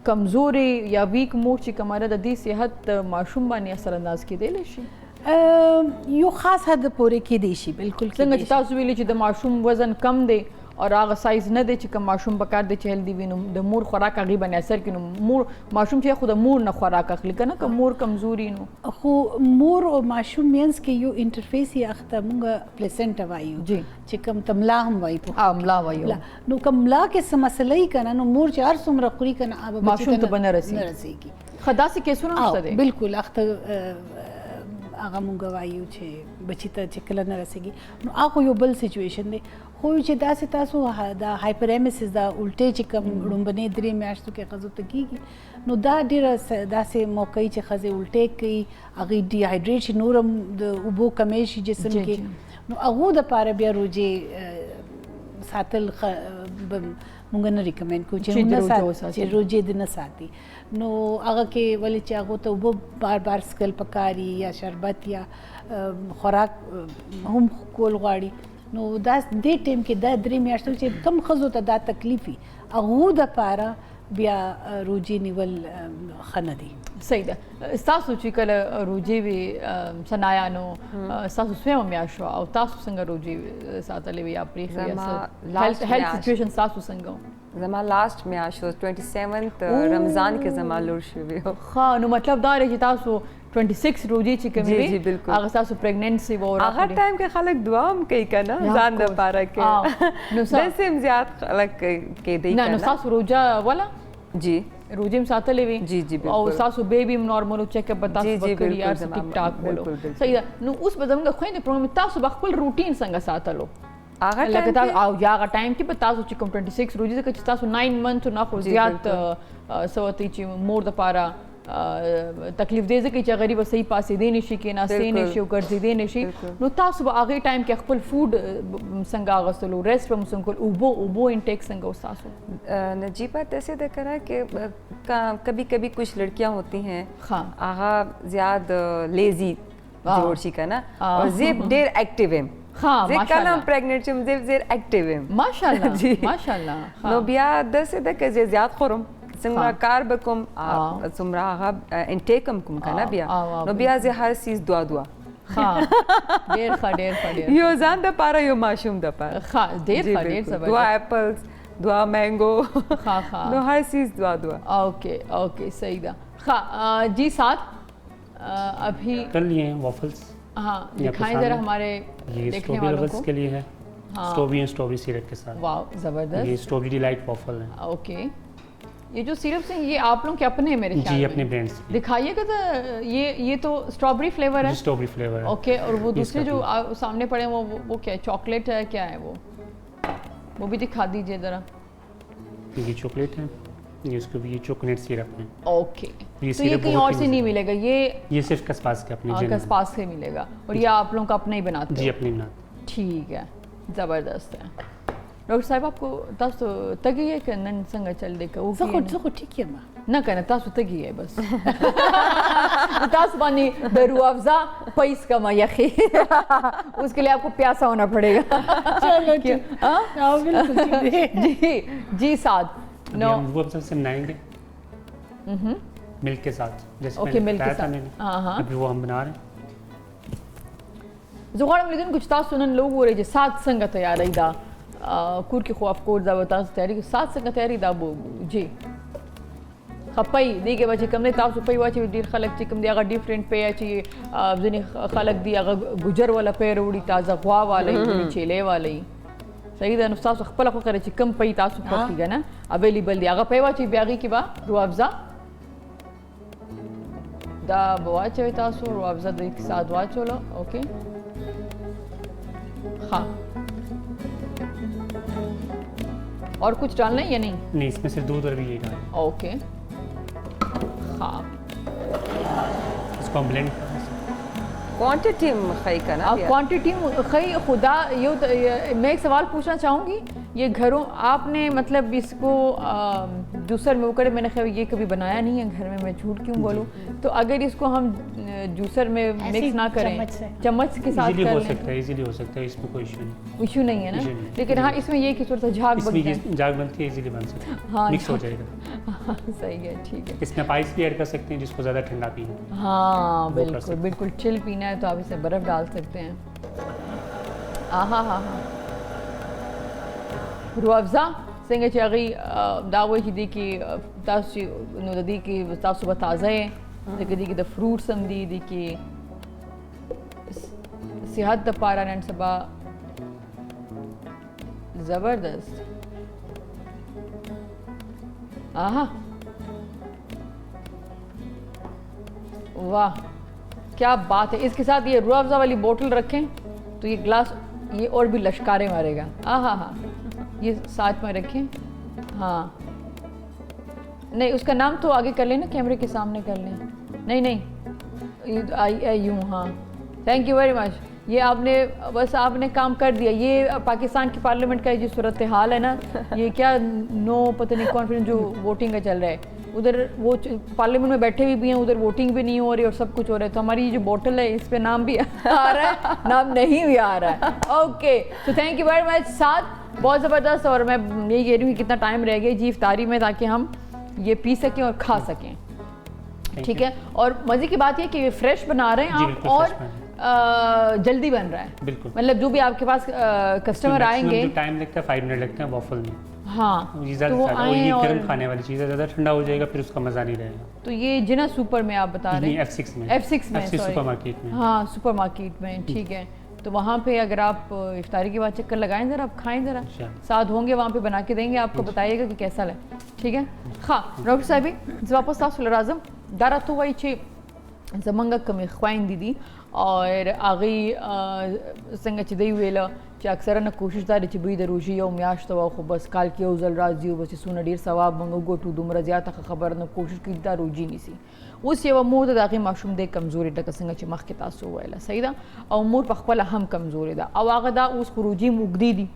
کمزورې یا ویک مور چې کومه ده د دې صحت د ماشوم باندې اثر انداز کېدلی شي یو خاص حد پورې کېدی شي بالکل څنګه چې تاسو ویلي چې د ماشوم وزن کم دی और هغه سایز نه دی چې کوم ماشوم پکار دی چې هیلدي وي نو د مور خوراک هغې باندې اثر کوي نو مور ماشوم چې خو د مور نه خوراک اخلي که نه که مور کمزوري نو خو مور او ماشوم مینس کې یو انټرفیس یې اخته مونږ پلیسنټا وایو جی. چې کوم تملا هم وایي په ملا وایو نو کوم ملا کې څه مسله یې کنه نو مور چې هر څومره خوري کنه هغه ماشوم ته به نه رسي. رسیږي ښه داسې کیسونه هم شته دی بالکل اخته هغه مونږ وایو چې بچی ته چې کله نه رسیږي نو هغه یو بل سچویشن دی خو چې داسې تاسو د هایپرایمیسس دا الټې چې کوم لومبنې درې میاشتو کې ښځو ته کېږي نو دا ډېره داسې موقعي چې ښځې الټې کوي هغې ډیهایډریټ شي نور هم د اوبو کمی شي جسم جی، کې نو هغو دپاره بیا روجې ساتل مونږ نه ریکمنډ کوو چې د روژې چې وساتي. روجې دې نه ساتي نو هغه کې ولې چې هغو ته اوبه بار بار سکل پکاري یا شربت یا خوراک هم کول غواړي نو دا دې ټیم کې دا درې میاشتو چې کم ښځو ته دا تکلیف وي هغو دپاره بیا روجې نیول ښه نه دي صحیح ده ستاسو چې کله روجې وي سنایا نو ستاسو سویمه میاشت وه او تاسو څنګه روجې ساتلې وي یا پرېښې زما هیلث last میاشت. سچویشن ستاسو څنګه و؟ زما لاست میاشت 27 رمضان کې زما لور شوی و ښه نو مطلب دا دی چې تاسو 26 روجې چې جی، کومې جی، وي بالکل. هغه ستاسو پریګننسي و او هغه ټایم کې خلک دعا هم کوي که نه Yeah, ځان of course. دپاره کې نو څه؟ داسې هم زیات خلک کېدی نه نو که نه ستاسو روجه وله جی روجې هم ساتلې وي جی، جی، او بالکل. ستاسو بیبي هم نارمل چیک اپ به تاسو جی، جی، به کړي بالکل یار څه زما ټیک ټاک بولو بالکل، بالکل. صحیح ده نو اوس به زموږ خویندې پروګرام تاسو به خپل روټین څنګه ساتلو هغه لکه ټایم تاسو کې او یا هغه ټایم کې به تاسو چې کوم 26 روزي ځکه چې تاسو 9 منث نه خو جی، زیات بالکل. سوتي چې مور د پاره تکلیف دی ځکه چې غریب صحیح پاسې دی نشي کې ناشې بالکل. نشي او ګرځې دی نشي بالکل. نو تاسو به هغه ټایم کې خپل فود څنګه غوښتلو ریسټ به څنګه اوبو انټیک څنګه وستاسو नजीबा ऐसे देखा कि कभी कभी कुछ लड़कियां होती हैं हाँ। आगा ज्यादा लेजी हाँ। जोड़शी का ना हाँ। और जेब देर एक्टिव है हाँ, जे माशाल्लाह। कलम प्रेग्नेंट हम जेब देर एक्टिव है माशाल्लाह जी। माशाल्लाह नो बिया दस से दक जे ज्यादा खुरम سمرا हाँ। کار بکم हाँ। سمرا آغا انٹیکم کم کنا بیا हाँ, نو بیا زی هر چیز دعا دعا ها ډیر ښه ډیر ښه ډیر یو ځان د پاره یو ماشوم د پاره ښه ډیر جی ښه ډیر بالکل. زبردست دعا ایپلز دعا مینگو ها ها نو هر چیز دعا دعا اوके اوके सही था हाँ जी साथ अभी कर लिए हैं वॉफल्स हाँ ये दिखाएं आपके जरा सामने। हमारे ये देखने स्ट्रॉबेरी वालों लवर्स को के लिए है हाँ। स्ट्रॉबेरी एंड स्ट्रॉबेरी सिरप के साथ वाह ये जबरदस्त स्ट्रॉबेरी डिलाइट वॉफल है ओके ये जो सिरप्स हैं ये आप लोग के अपने हैं मेरे ख्याल जी में अपने ब्रांड्स की दिखाइएगा तो ये तो स्ट्रॉबेरी फ्लेवर है स्ट्रॉबेरी फ्लेवर है ओके और वो दूसरे इसका जो भी। सामने पड़े हैं वो क्या है चॉकलेट है क्या है वो भी दिखा दीजिए ज़रा ये चॉकलेट है ये उसको भी ये चॉकलेट सिरप है ओके ये तो ये सिरप कहीं बहुत और ही से नहीं मिलेगा ये सिर्फ कसपास के अपने जिन कसपास से मिलेगा और ये आप लोगों का अपना ही बनाते जी हो अपने बनाते ठीक है ज़बरदस्त है डॉक्टर साहब आपको तसु तगी है कि नन संग चल दे का زه خو ټیک یم ना कहना तसु तगी है बस तस बानी दरू अफजा पैस कमा यखी उसके लिए आपको प्यासा होना पड़ेगा चलो ठीक हाँ? हाँ बिल्कुल ठीक है जी जी साथ अभी नो हम वो सबसे बनाएंगे मिल्क के साथ जैसे ओके, पहले मिल्क के बताया था साथ। मैंने हाँ, हाँ। अभी वो हम बना रहे हैं زغړم لیدونکو چې تاسو نن لوګ ورې چې سات څنګه تیاری دا کور کې خو اف کورس دا تاسو تیاری کې سات څنګه تیاری دا بو جی خپای دیګه بچ کم نه تاسو په واچي ډیر خلک چې کم دی هغه ډیفرنٹ پی اچي ځنې خلک دی هغه ګجر ولا پی وروړي تازه غوا والے چيله والے صحیح ده نو تاسو خپل خو کوي چې کم پي تاسو پخېږي نه اویلیبل دی هغه پی واچي بیاږي کې با رو افزا دا بواچوي تاسو رو افزا د اقتصاد واچولو اوکے हाँ और कुछ डालना है या नहीं नहीं इसमें सिर्फ दूध और भी ये डालें ओके हाँ इसको हम ब्लेंड क्वांटिटी खई का ना बिया क्वांटिटी खई खुदा यो मैं एक सवाल पूछना चाहूँगी ये घरों आपने मतलब इसको जूसर में उकड़े मैंने खैर ये कभी बनाया नहीं है घर में मैं झूठ क्यों बोलूँ तो अगर इसको हम जूसर में मिक्स ना करें चम्मच के साथ इजीली कर हो लें सकता है इजीली हो सकता है इसमें कोई इशू नहीं इशू नहीं है ना Issue नहीं। लेकिन हाँ इसमें ये कि थोड़ा सा झाग बन इसमें ये जाए जाग बनती है इजीली बन सकता है हाँ, मिक्स हो झाग। जाएगा हाँ, सही है ठीक है इसमें आप आइस भी ऐड कर सकते हैं जिसको ज़्यादा ठंडा पीना है। हाँ कर बिल्कुल सकते हैं। बिल्कुल चिल पीना है तो आप इसे बर्फ डाल सकते हैं हाँ हाँ हाँ हाँ روح افزا څنګه چې هغې دا وایي چې دې کې تاسو چې نو د دې کې تاسو به تازه یې ځکه دې کې د فروټس هم دي دې کې صحت دپاره نن سبا زبردست آہا वाह क्या बात है। इसके साथ ये रूह अफ़ज़ा वाली बोतल रखें तो ये ग्लास ये और भी लश्कारे मारेगा। हाँ, ये साथ में रखें। हाँ नहीं उसका नाम तो आगे कर लें ना, कैमरे के सामने कर लें। नहीं यूँ हाँ थैंक यू वेरी मच। ये आपने बस आपने काम कर दिया। ये पाकिस्तान की पार्लियामेंट का जो सूरत हाल है ना, ये क्या नो पता नहीं कॉन्फ्रेंस जो वोटिंग का चल रहा है, उधर वो पार्लियामेंट में बैठे भी हैं, उधर वोटिंग भी नहीं हो रही और सब कुछ हो रहा है। तो हमारी ये जो बोतल है इस पे नाम भी आ रहा है, नाम नहीं भी आ रहा है। ओके तो थैंक यू वेरी मच। साथ बहुत ज़बरदस्त। और मैं यही कह रही हूँ कितना टाइम रह गया जी इफ्तारी में ताकि हम ये पी सकें और खा सकें। ठीक है। और मज़े की बात ये कि ये फ्रेश बना रहे हैं आप और जल्दी बन रहा है। बिल्कुल मतलब जो भी आपके पास कस्टमर आएंगे टाइम लगता है 5 मिनट लगते हैं वॉफल में। हाँ ये तो वो ज़्यादा आए और गर्म खाने वाली चीज़ है, ज़्यादा ठंडा हो जाएगा फिर उसका मज़ा नहीं रहेगा। तो ये जिना सुपर में आप बता रहे हैं F6 में sorry। सुपरमार्केट में। हाँ सुपरमार्केट में ठीक है। तो वहाँ पे अगर आप इफ्तारी के बाद चक्कर लगाएं ज़रा, आप खाएं ज़रा, साथ होंगे वहाँ पे बना के देंगे आपको, बताइएगा कि कैसा लगे। ठीक है। हाँ डॉक्टर साहबी वापस तासुल राज़म दारा तो वही चे ज़मंगा कमी ख्वाइन दीदी और आगे संग चिदई वेला چې اکثره نه کوشش دا چې بوی د روژې یو میاشت وه خو بس کال کې یو ځل راځي او بس څونه ډېر ثواب موږ وګټو دومره زیاته خبر نه کوشش کوي دا روژې نیسي. اوس یوه مور ده د هغې ماشوم دی کمزورې ډکه څنګه چې مخکې تاسو وویله صحیح ده او مور په خپله هم کمزورې ده او هغه دا اوس خو روژې م اوږدې دي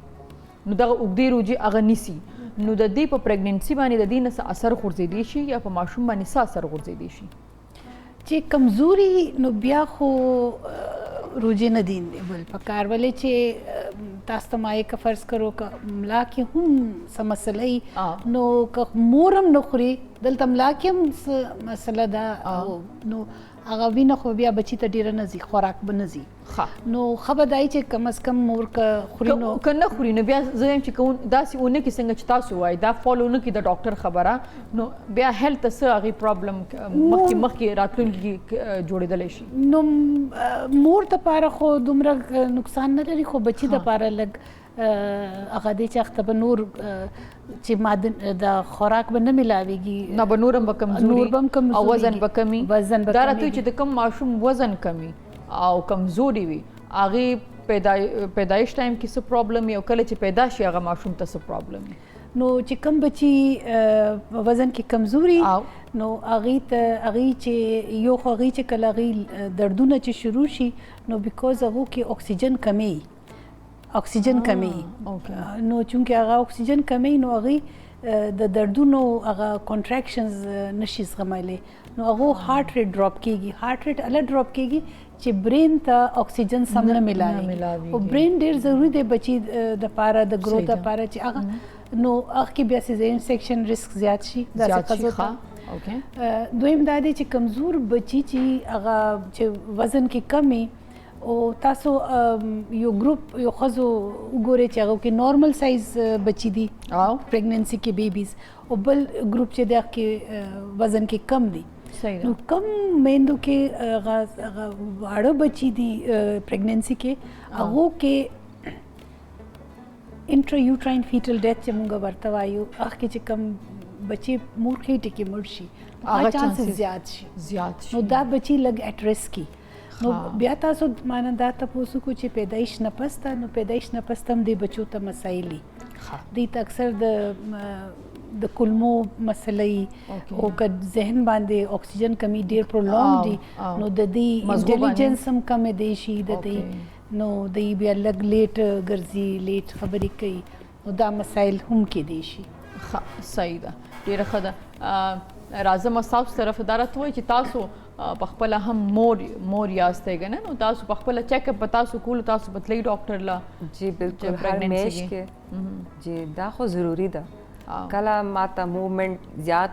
نو دغه اوږدې روژې هغه نیسي نو د دې په پریګننسي باندې د دې نه څه اثر غورځېدی شي یا په ماشوم باندې څه اثر غورځېدی شي؟ چې کمزوري نو بیا خو روجې نه دي بل پکار ولې چې تاسو ته ما یې فرض کرو که ملا کې هم څه مسله نو که مور هم نه خوري دلته ملا کې هم څه مسله ده نو هغه وینه خو بیا بچي ته ډیره نه ځي خوراک به نه ځي نو ښه به دا چې کم از کم مور که خوري نو که نه خوري نو بیا زه یم چې داسې ونه کړي څنګه چې تاسو وایي دا فالو نه کړي د ډاکټر خبره نو بیا هیلث ته څه هغې پرابلم مخکې راتلونکي جوړېدلی شي. نو مور دپاره خو دومره نقصان نه لري خو بچي دپاره لږ هغه دی چې هغه به نور چې معدن د خوراک به نه ملاویږي نه به نور هم به کمزوري او وزن به کمي دا راته چې د کم ماشوم وزن کمي او کمزوري وي هغې پیدایش ټایم کې څه پرابلم وي او کله چې پیدا شي هغه ماشوم ته څه پرابلم وي نو چې کم بچي وزن کې کمزوري نو هغې چې یو خو هغې چې کله هغې دردونه چې شروع شي نو بیکوز هغو کې اکسیجن کمی اکسیجن کمی نو چونکه هغه اکسیجن کمی نو هغې د دردونو هغه کانټریکشنز نشي زغملی نو هغو هارت ریټ ډراپ کیږي هارت ریټ اله ډراپ کیږي چې برین ته اکسیجن سم نه ملاوي او برین ډیر ضروری دی بچي د پاره د گروث لپاره چې هغه نو هغه کې بیا سیزارین سیکشن ریسک زیات شي دا څه دویم دا دی چې کمزور بچي چې هغه چې وزن کې کمی او تاسو یو ګروپ یو ښځو وګورئ چې هغو کې نارمل سایز بچي دي پریګننسي کې بیبیز او بل ګروپ چې دی هغه کې وزن کې کم دي نو کم میندو کې هغه واړه بچي دي پریګننسي کې هغو کې انټرا یوټراین فیټل ډیث چې موږ ورته وایو هغه کې چې کم بچي مور خېټې کې مړ شي هغه چانسز زیات شي نو دا بچي لږ اټ رسک کی نو بیا تاسو مانه دا تاسو کو چې پیدایش نه پسته نو پیدایش نه پستم دی بچو ته مسایل دي ته اکثر د کلمو مسلې او که ذهن باندې اکسیجن کمی ډیر پرولونګ دي نو د دې انټيليجنس هم کم دی شي د دې نو د بیا لګ لیټ ګرځي لیټ خبرې کوي نو دا مسایل هم کې دي شي. صحیح ده ډیره ښه ده. راځم تاسو طرف دارت وای چې تاسو په خپل هم مور یاستئ کنه نو تاسو په خپل چیک اپ تاسو کول تاسو بتلی ډاکټر لا جی بالکل هر میش کې جی دا خو ضروری ده कला माता मूवमेंट ज़्याद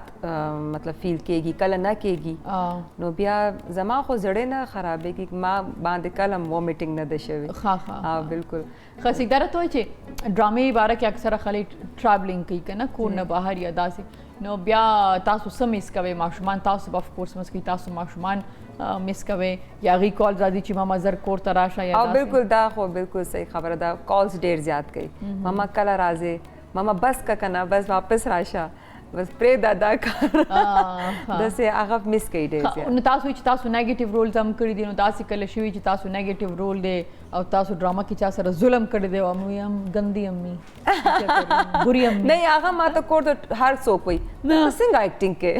मतलब फील केगी कला ना केगी नो बिया जमा खो जड़े ना खराबे की माँ बांध कला वॉमिटिंग ना दशवे हाँ बिल्कुल खसीदार तो है ड्रामे बारे के अक्सर खाली ट्रैवलिंग की करना कोण न बाहर या दासी नो बिया तासु समिस कवे माशुमान तासु ऑफ कोर्स मस की तासु माशुमान मिस कवे या गी कॉल जादी ची मामा जर कोर तराशा या दासी बिल्कुल दा खो बिल्कुल सही खबर दा कॉल्स डेर ज्यादा गई मामा कला राजे मामा बस का कना बस वापस राशा बस प्रे दादा का दसे आगफ मिस कई दे नो तासु ची तासु नेगेटिव रोल जम करी दी नो दासी कले शिवी ची तासु नेगेटिव रोल दे और तासु ड्रामा की चा सर जुल्म कर दे अम्मी हम गंदी अम्मी बुरी अम्मी नहीं आगा मा तो कोर तो हर सो कोई सिंग एक्टिंग के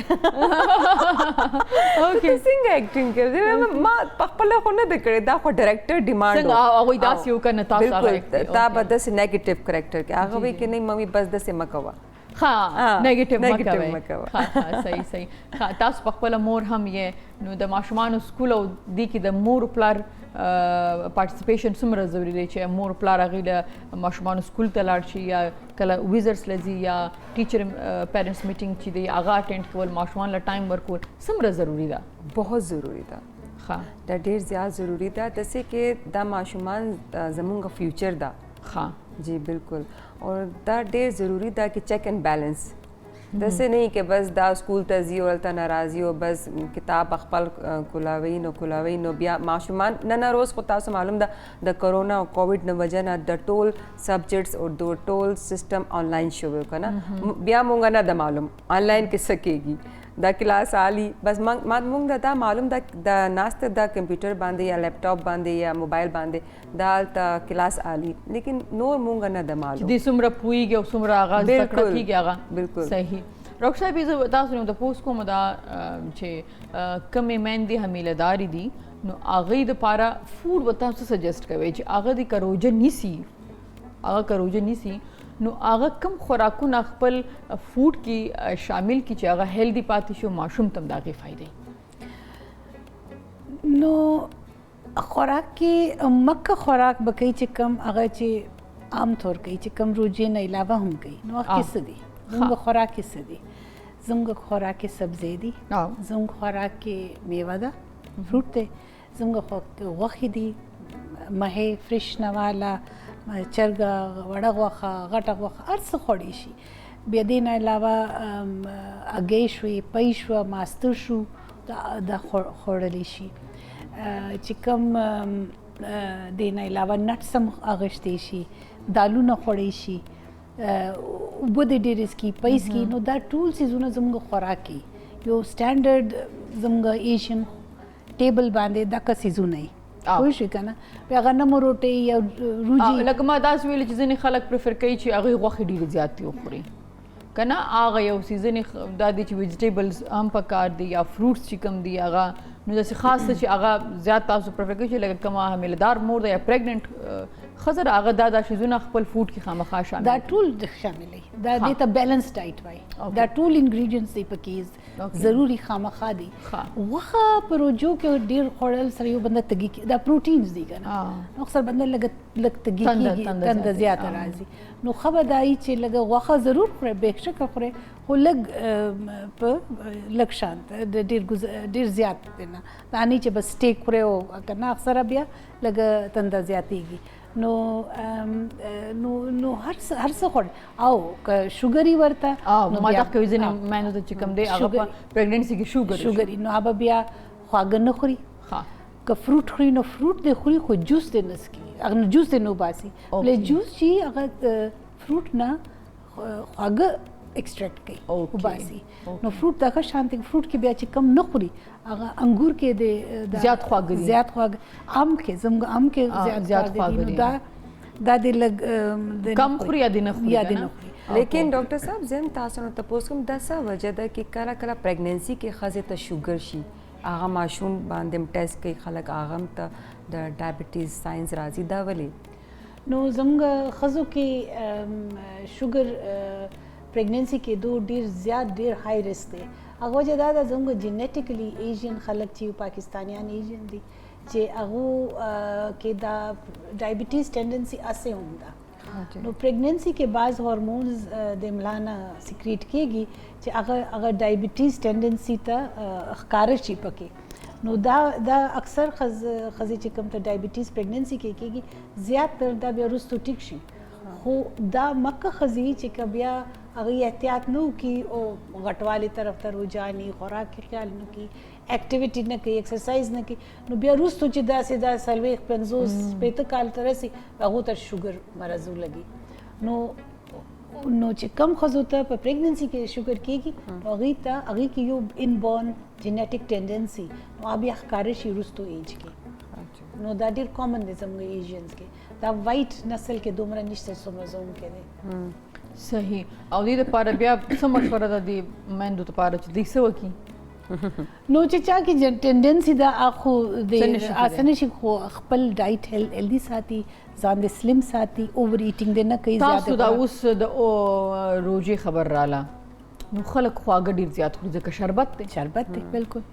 ओके सिंग एक्टिंग के मा पखपले को न देकरे दा को डायरेक्टर डिमांड संग आगो दासी का न तासु बिल्कुल ता बदस नेगेटिव कैरेक्टर के आगा वे के नहीं मम्मी बस दसे मकवा हाँ नेगेटिव मकवे हाँ सही सही हाँ तास पकपला मोर हम ये नो द माशुमान स्कूल और दी की द मोर प्लार पार्टिसिपेशन सुमर जरूरी रही है मोर प्लार अगले माशुमान स्कूल तलाशी या कला विजर्स लजी या टीचर पेरेंट्स मीटिंग ची दे आगा अटेंड केवल माशुमान ला टाइम वर्क सुमर जरूरी था बहुत ज़रूरी था हाँ दा ढेर ज़्यादा ज़रूरी था जैसे कि दा माशुमान जमून का फ्यूचर दा हाँ जी बिल्कुल और दा ढेर ज़रूरी था कि चेक एंड बैलेंस जैसे नहीं कि बस दा स्कूल तजी और अलता नाराज़ी हो बस किताब अखबार कुलावई नो बिया माशुमान ना रोज़ को तासु मालूम द कोरोना और कोविड न वजह ना द टोल सब्जेक्ट्स और दो टोल सिस्टम ऑनलाइन शुरू का ना बिया मूंगा ना द मालूम ऑनलाइन किस सकेगी द क्लास आली बस मूंग दा मालूम द नाश्ते द कंप्यूटर बांधे या लैपटॉप बांधे या मोबाइल बांधे दाल ता क्लास आली लेकिन नोर मूंगा ना द मालूम दी सुमरा पुई के सुमरा आगाज तक की गया बिल्कुल सही डॉक्टर साहब इस बता सुनो तो पोस्ट को मदा छे कमे मेहंदी हमीलदारी दी नो आगे द पारा फूड बता से सजेस्ट करे जे आगे दी करोजन निसी आगे करोजन निसी नो आगा कम खुराकू नखपल फूड की शामिल की चागा हेल्दी पाती शो माशूम तम दागे फायदे नो खुराक की मक्का खुराक बकई चे कम अगर चे आम तौर कई चे कम रोजे न अलावा हम कई नो किस दी जुंग खुराक किस दी जुंग खुराक के सब्जी दी जुंग खुराक के मेवा दा फ्रूट थे जुंग वखी दी महे फ्रेश नवाला चरगा वड़ा वखा गटा वखा अर्स खोड़ी शी बेदीन अलावा अगेशवी पैशवा मास्तरशु दा खोड़ली शी चिकम देन अलावा नट्सम अगश्ते शी दालू न खोड़ी शी उबदे डेरिस की पैस की नो दा टूल सी जुना जमग खोराकी यो स्टैंडर्ड जमग एशियन टेबल बांधे दा का सीजू नहीं कोई शिकना पे अगर नमो रोटे या रूजी लगमा दास वेल चीज़ें खलक प्रेफर कई ची आगे वक़्त डी ज़्यादा उखरी कना आगे यो सीज़न दादी ची वेजिटेबल्स हम पकार दी या फ्रूट्स चिकम दी आगा नो जैसे खास ची आगा ज़्यादा तासु प्रेफर कई ची लगे कमा हमेलदार मोर या प्रेग्नेंट खजर आगा दादा शिजुना खपल फूड की खामा खाशा दा टूल शामिल है दा देता बैलेंस डाइट वाई दा टूल इंग्रेडिएंट्स दी पकीज ज़रूरी खामा खादी वखा प्रोजो के डेर खोड़ल सरियो बंदा तगी दा प्रोटीन्स दी करना अक्सर बंदा लग तगी की तंद ज़्यादा राजी नो खबरदारी चे लगा वखा ज़रूर खरे बेशक खरे हो लग लग शांत डेर ज़्यादा देना तानी चे बस स्टेक खरे हो करना अक्सर अबिया लगा तंद ज़्यादा नो नो नो हर सखोड़ आओ शुगरी वर्ता नो माता के विजन मैंने तो चिकम दे आगा प्रेगनेंसी की शुगरी नो अब बिया खागन न खुरी हाँ का फ्रूट खुरी नो फ्रूट दे खुरी खो जूस दे नसकी अगर जूस दे नो बासी ले जूस जी अगर फ्रूट ना खाग एक्सट्रैक्ट की उबासी नो फ्रूट दाखा शांति फ्रूट के ब्याची कम न खुरी अगर अंगूर के दे ज़्यादा ख्वाग आम के जम आम के ज़्यादा ख्वाग दा दे लग कम खुरी या दिन खुरी लेकिन डॉक्टर साहब जेम तासन तपोस कम दसा वजह दा कि करा करा प्रेगनेंसी के खजे त शुगर शी आगा माशूम बांधम टेस्ट के खलक आगम त द डायबिटीज साइंस राजी दावली नो जंग खजो के शुगर प्रेगनेंसी के दो डेर ज़्यादा डेर हाई रिस्क थे अगो ज़्यादा जंग जेनेटिकली एशियन खलक ची पाकिस्तानियान एशियन दी जे अगो के दा डायबिटीज़ टेंडेंसी असे होंदा نو پریگننسی کې بعض هورمونز د ملانا سیکریټ کیږي چې اگر ډایبټیز ټینډنسي ته ښکار شي پکې نو دا اکثر خزي چې کوم ته ډایبټیز پریگننسی کې کیږي زیات تر دا بیا وروسته ټیک شي خو دا مکه خزي چې بیا هغه احتیاط نه وکي او غټوالي طرف ته رجحاني خوراک کې خیال نه کوي ایکټیویټي نه کوي ایکسرسایز نه کوي نو بیا وروسته چې دا سلويخ 50 کال تر رسي هغه ته شوګر مرض ولګي نو چې کم خزو ته په پریگننسی کې شوګر کېږي هغه کې یو ان بورن جینیټک ټینډنسي نو بیا ښکار شي وروسته ایج کې نو دا ډېر کامن دي زموږ ایژینز کې دا وایټ نسل کې دومره نشته سوموزوم کې دی صحیح او دې لپاره بیا څه مشوره ده د میندو لپاره چې دوی څه وکړي نو چې چا کې ټینډنسي دا اخو د اسنه شي خو خپل ډایټ هیلدي ساتي ځان د سلیم ساتي اوور ایټینګ د نه کوي زیاته تاسو دا اوس د روزي خبر رااله نو خلک خواږه ډیر زیات خوري ځکه شربت دی بالکل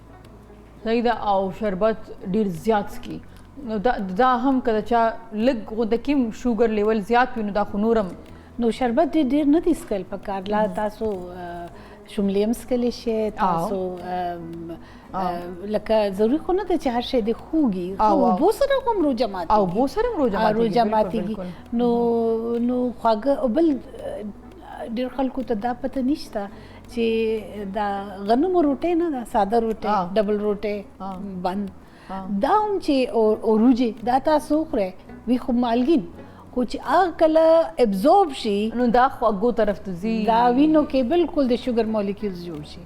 صحیح ده او شربت ډیر زیات سکي نو دا هم کله چې لږ د کیم شوګر لیول زیات وي نو دا خو نورم نو شربت ډیر نه دي سکل پکار لا تاسو شوملیم سکلی شي تاسو لکه ضروري خو نه ده چې هر شی د خوږي او بو سره هم روزه ماتيږي نو خواږه بل ډیر خلکو ته دا پته نشته چې دا غنمو روټي نه دا ساده روټي ډبل روټي بند دا هم چې اوروجه دا تاسو خوري وی خو مالګین خو چې هغه کله ابزورب شي نو دا خواږو طرف ته ځي دا وینو کې بالکل د شوګر مالیکولز جوړ شي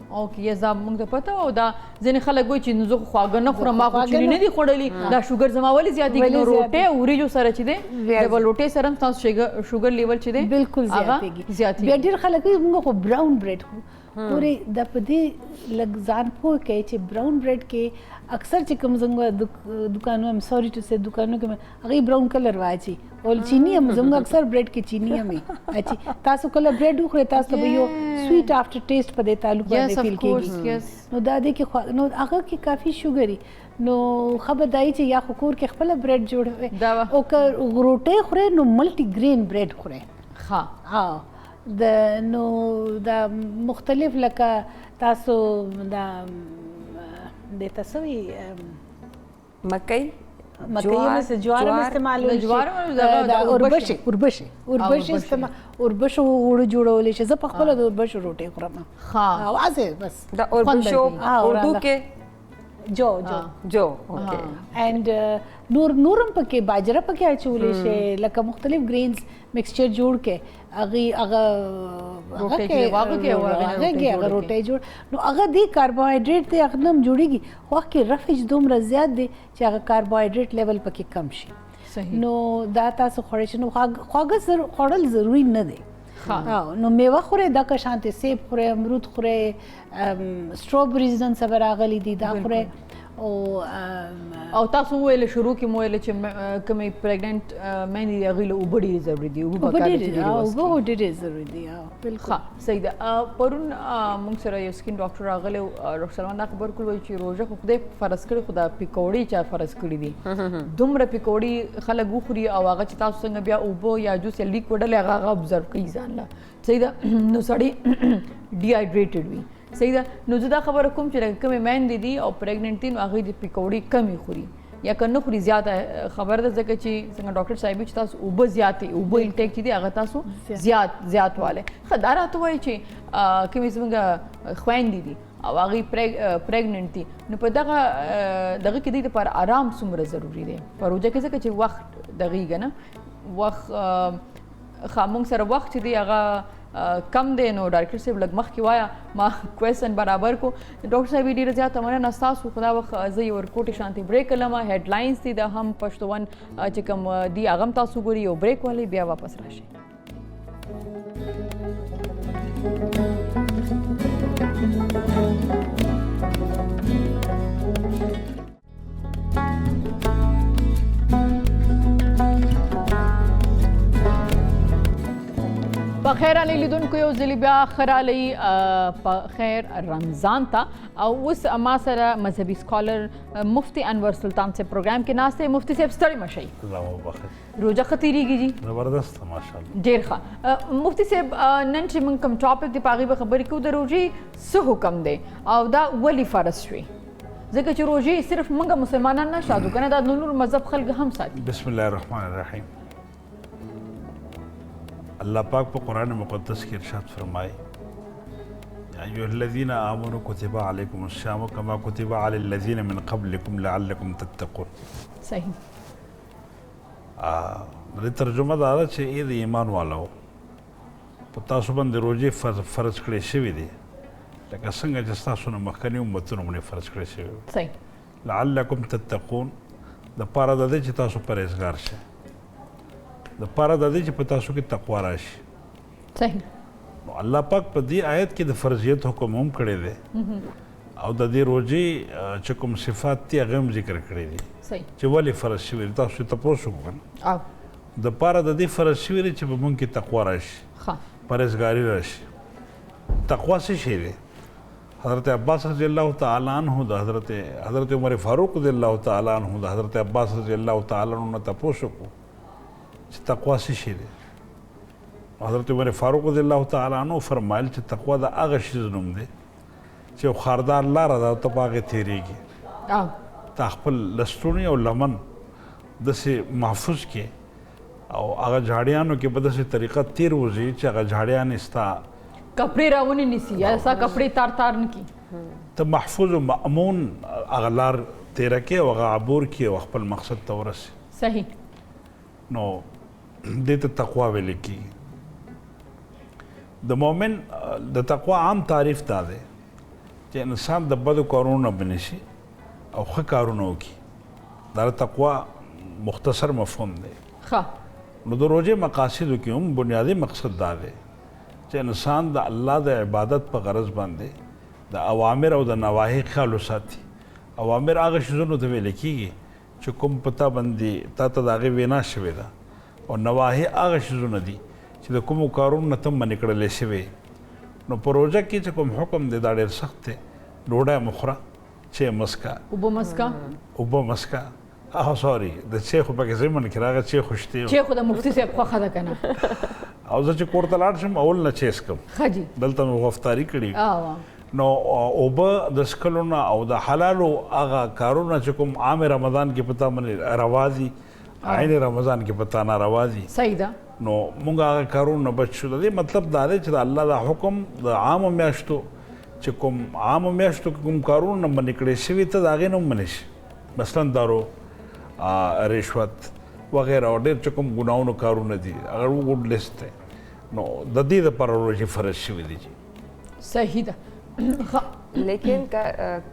اوکې یا زما موږ ته پته او دا ځینې خلک وایي چې زه خواږه نه خورم ما خو چینی نه دي خوړلي دا شوګر زما ولې زیاتېږي نو روټۍ او وریجو سره چې دی ډبل روټۍ سره هم تاسو شوګر لیول چې دی بالکل زیاتېږي بیا ډېر خلک وایي موږ خو براون بریډ خورو پورې د په دې لږ ځان پوه کوي چې براون بریډ کې اکثر چې کوم زموږ دکانو هم سوري ټو سه دکانو کې هغه براون کلر واچي او چینی هم زموږ اکثر بریډ کې چینی هم اچي تاسو کله بریډ وخورئ تاسو ته یو سویټ افټر ټیسټ په دې تعلق باندې فیل کېږي نو دا دې کې نو هغه کې کافي شوګري نو خبرداري چې یا خو کور کې خپل بریډ جوړوي او که روټۍ خورئ نو ملټي ګرین بریډ خورئ ها نو دا مختلف لکه تاسو دا د تاسوي مکئی مثل جوار استعمالول دا اوربشي استعمال اوربشو وړو جوړول شي زه په خپل د اوربشو روټي خورم ها واسه بس دا اوربشو اردو کې جو اوکې اینڈ نورم پکې باجره پکې اچولې شي لکه مختلف گرینز مکسچر جوړ کې هغه روټي جوړ نو هغه دی کاربوهایډریټ ته اقدم جوړیږي خو کې رفج دومره زیات دی چې هغه کاربوهایډریټ لیول پکې کم شي نو دا تاسو خورئ شي نو خواږه خوړل ضروری نه دی نو میوه خورئ دا که شانتي سیب خورئ امرود خورئ سټروبریز نن سبا راغلي دي دا خورئ او تاسو ویل شروع کې مو ویل چې کومې پریګننټ مېنې هغې له اوبه ډېرې ضروري دي اوبه ډېرې ضروري دي بالکل صحیح ده پرون موږ سره یو سکین ډاکټر راغلی ډاکټر سلمان دا خبر کړی وایي چې روژه خو خدای فرض کړي خو دا پکوړې چا فرض کړي دي دومره پکوړې خلک وخوري او هغه چې تاسو څنګه بیا اوبه یا جوس یا لیکوډ هغه ابزرو کوي ځان له صحیح ده نو سړی ډي هایډریټډ وي صحیح ده نو زه دا خبره کوم چې کومې میندې دي او پریګننټ دي نو هغوی د پکوړې کمې خوري یا که نه خوري زیاته خبر ده ځکه چې څنګه ډاکټر صاحب چې تاسو اوبه زیاتې اوبه انټیک چې دي هغه تاسو زیات والی ښه دا راته وایي چې کومې زموږ خویندې دي او هغوی پریګننټ دي نو په دغه کې دوی دپاره آرام څومره ضروري دی په روژه کې ځکه چې وخت دغېږي نه وخت موږ سره وخت چې دی هغه کم دی نو ډاکټر صاحب لږ مخکې وایه ما کوېسچن برابر کو ډاکټر صاحب ډېره زیاته مننه ستاسو خو دا وخت زه یو ورکوټې شانتې بریک کړم هیډلاینز دي د هم پښتون چې کوم دي هغه هم تاسو ګورئ یو بریک والی بیا واپس راشئ په خیر علی لیدونکو یو ځل بیا خیر علی په خیر رمضان ته او اوس ما سره مذهبي سکالر مفتی انور سلطان سے پروګرام کې ناست دی. مفتی صاحب ستړي مشئ، الله وبخښي. روزه ښه تیریږي جی؟ زبردست ماشاءالله. ډیر ښه. مفتی صاحب نن چې موږ کوم ټاپک دی په هغې به خبرې کوو. د روژې څه حکم دی او دا ولې فرض شوې؟ ځکه چې روژې صرف موږ مسلمانان نه ساتو که نه، دا نور مذهب خلک هم ساتي. بسم الله الرحمن الرحیم. الله پاک په قرآن مقدس کې ارشاد فرمایي یا ایها الذین آمنوا کتب علیکم الصیام کما کتب علی الذین من قبلکم لعلکم تتقون. صحیح. د ترجمه دا ده چې ای د ایمان والو په تاسو باندې روژې فرض کړې شوي دي لکه څنګه چې ستاسو نه مخکني امتونو باندې فرض کړې شوي وي. صحیح. لعلکم تتقون د پاره د دې چې تاسو پرهیزګار شئ، د پاره د دې چې په تاسو کې تقوا راشي. صحیح. نو الله پاک په دې آیت کې د فرضیت حکم هم کړی دی او د دې روژې چې کوم صفات دي هغه هم ذکر کړی دي صحیح. چې ولې فرض شوي دي. تاسو تپوس وکړئ او د پاره د دې فرض شوي دي چې په موږ کې تقوا راشي، ښه. پرهیزګاري راشي. تقوا څه شی دی؟ حضرت عباس رضی الله تعالی عنہ د حضرت عمر فاروق رضی الله تعالی عنہ د حضرت عباس رضی الله تعالی عنہ نه تپوس وکړو چې تقوا څه شی دی. حضرت عمر فاروق رضی الله تعالی عنہ فرمایل چې تقوا د هغه شی نوم دی چې یو خاردار لاره ده او ته په هغې تېرېږي. او تا خپل لستوڼي او لمن داسې محفوظ کې او هغه جھاړیانو کې په داسې طریقه تیر وځي چې هغه جھاړیانې ستا کپڑے راونی نیسی یا سا کپڑے تار تار نه کی. ته محفوظ و مأمون هغه لار تیره کې او هغه عبور کې او خپل مقصد ته ورسې. صحیح. نو دې ته تقوا ویل کېږي. د مؤمن د تقوا عام تعریف دا دی چې انسان د بدو کارونو نه بنې شي او ښه کارونه وکړي. دا د تقوا مختصر مفهوم دی. ښه. نو د روژې مقاصدو کې هم بنیادي مقصد دا دی چې انسان د الله د عبادت په غرض باندې د اوامر او د نواهی خیال وساتي. اوامر هغه شیزونو ته ویل کېږي چې کوم په تا باندې تا ته د هغې وینا شوې ده او نواهی هغه شیزونه دي چې د کومو کارونو نه ته منع کړلی شوې. نو په روژه کې چې کوم حکم دی دا ډېر سخت دی. ډوډۍ مه خوره، چای مه څښه، اوبه مه څښه. اوبه مه څښه. سوري د چای خو پکې ضمن کې راغی چای خو شتې چای خو د مفتي صاحب خوښه ده که نه؟ او زه چې کور ته لاړ شم اول نه چای څښم. ښه جي. دلته مې غفتاري کړي. او نو اوبه د څښلو نه او د حلالو هغه کارونه چې کوم عام رمضان کې پتا باندې روا دي، عین رمضان کې پتا ناروا دي. صحیح ده. نو مونږ هغه کارونه نه بچ شو. د دې مطلب دا دی چې د الله دا حکم د عامو میاشتو چې کوم عامو میاشتو کې کوم کارونه نه منع کړی شوي ته د هغې نه هم منع شي. مثلا دارو، رشوت وغیره او ډېر چې کوم ګناهونو کارونه دي هغه وګوډ لیست دی. نو د دې دپاره روژې فرض شوي دي. صحیح ده. लेकिन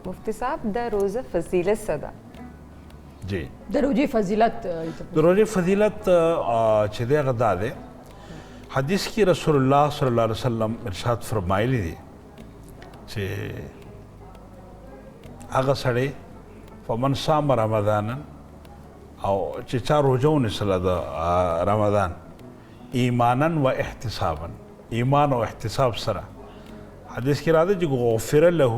मुफ्ती साहब द रोज़ा फजीलत सदा جی د روژې فضیلت د روژې فضیلت چې دی هغه دا دی. حدیث کې رسول الله صلی الله علیه وسلم ارشاد فرمایلی دی چې هغه سړی فمن صام رمضانا او چې چا روژه ونیسله د رمضان ایمانا و احتسابا، ایمان او احتساب سره. حدیث کې راځي چې غفر له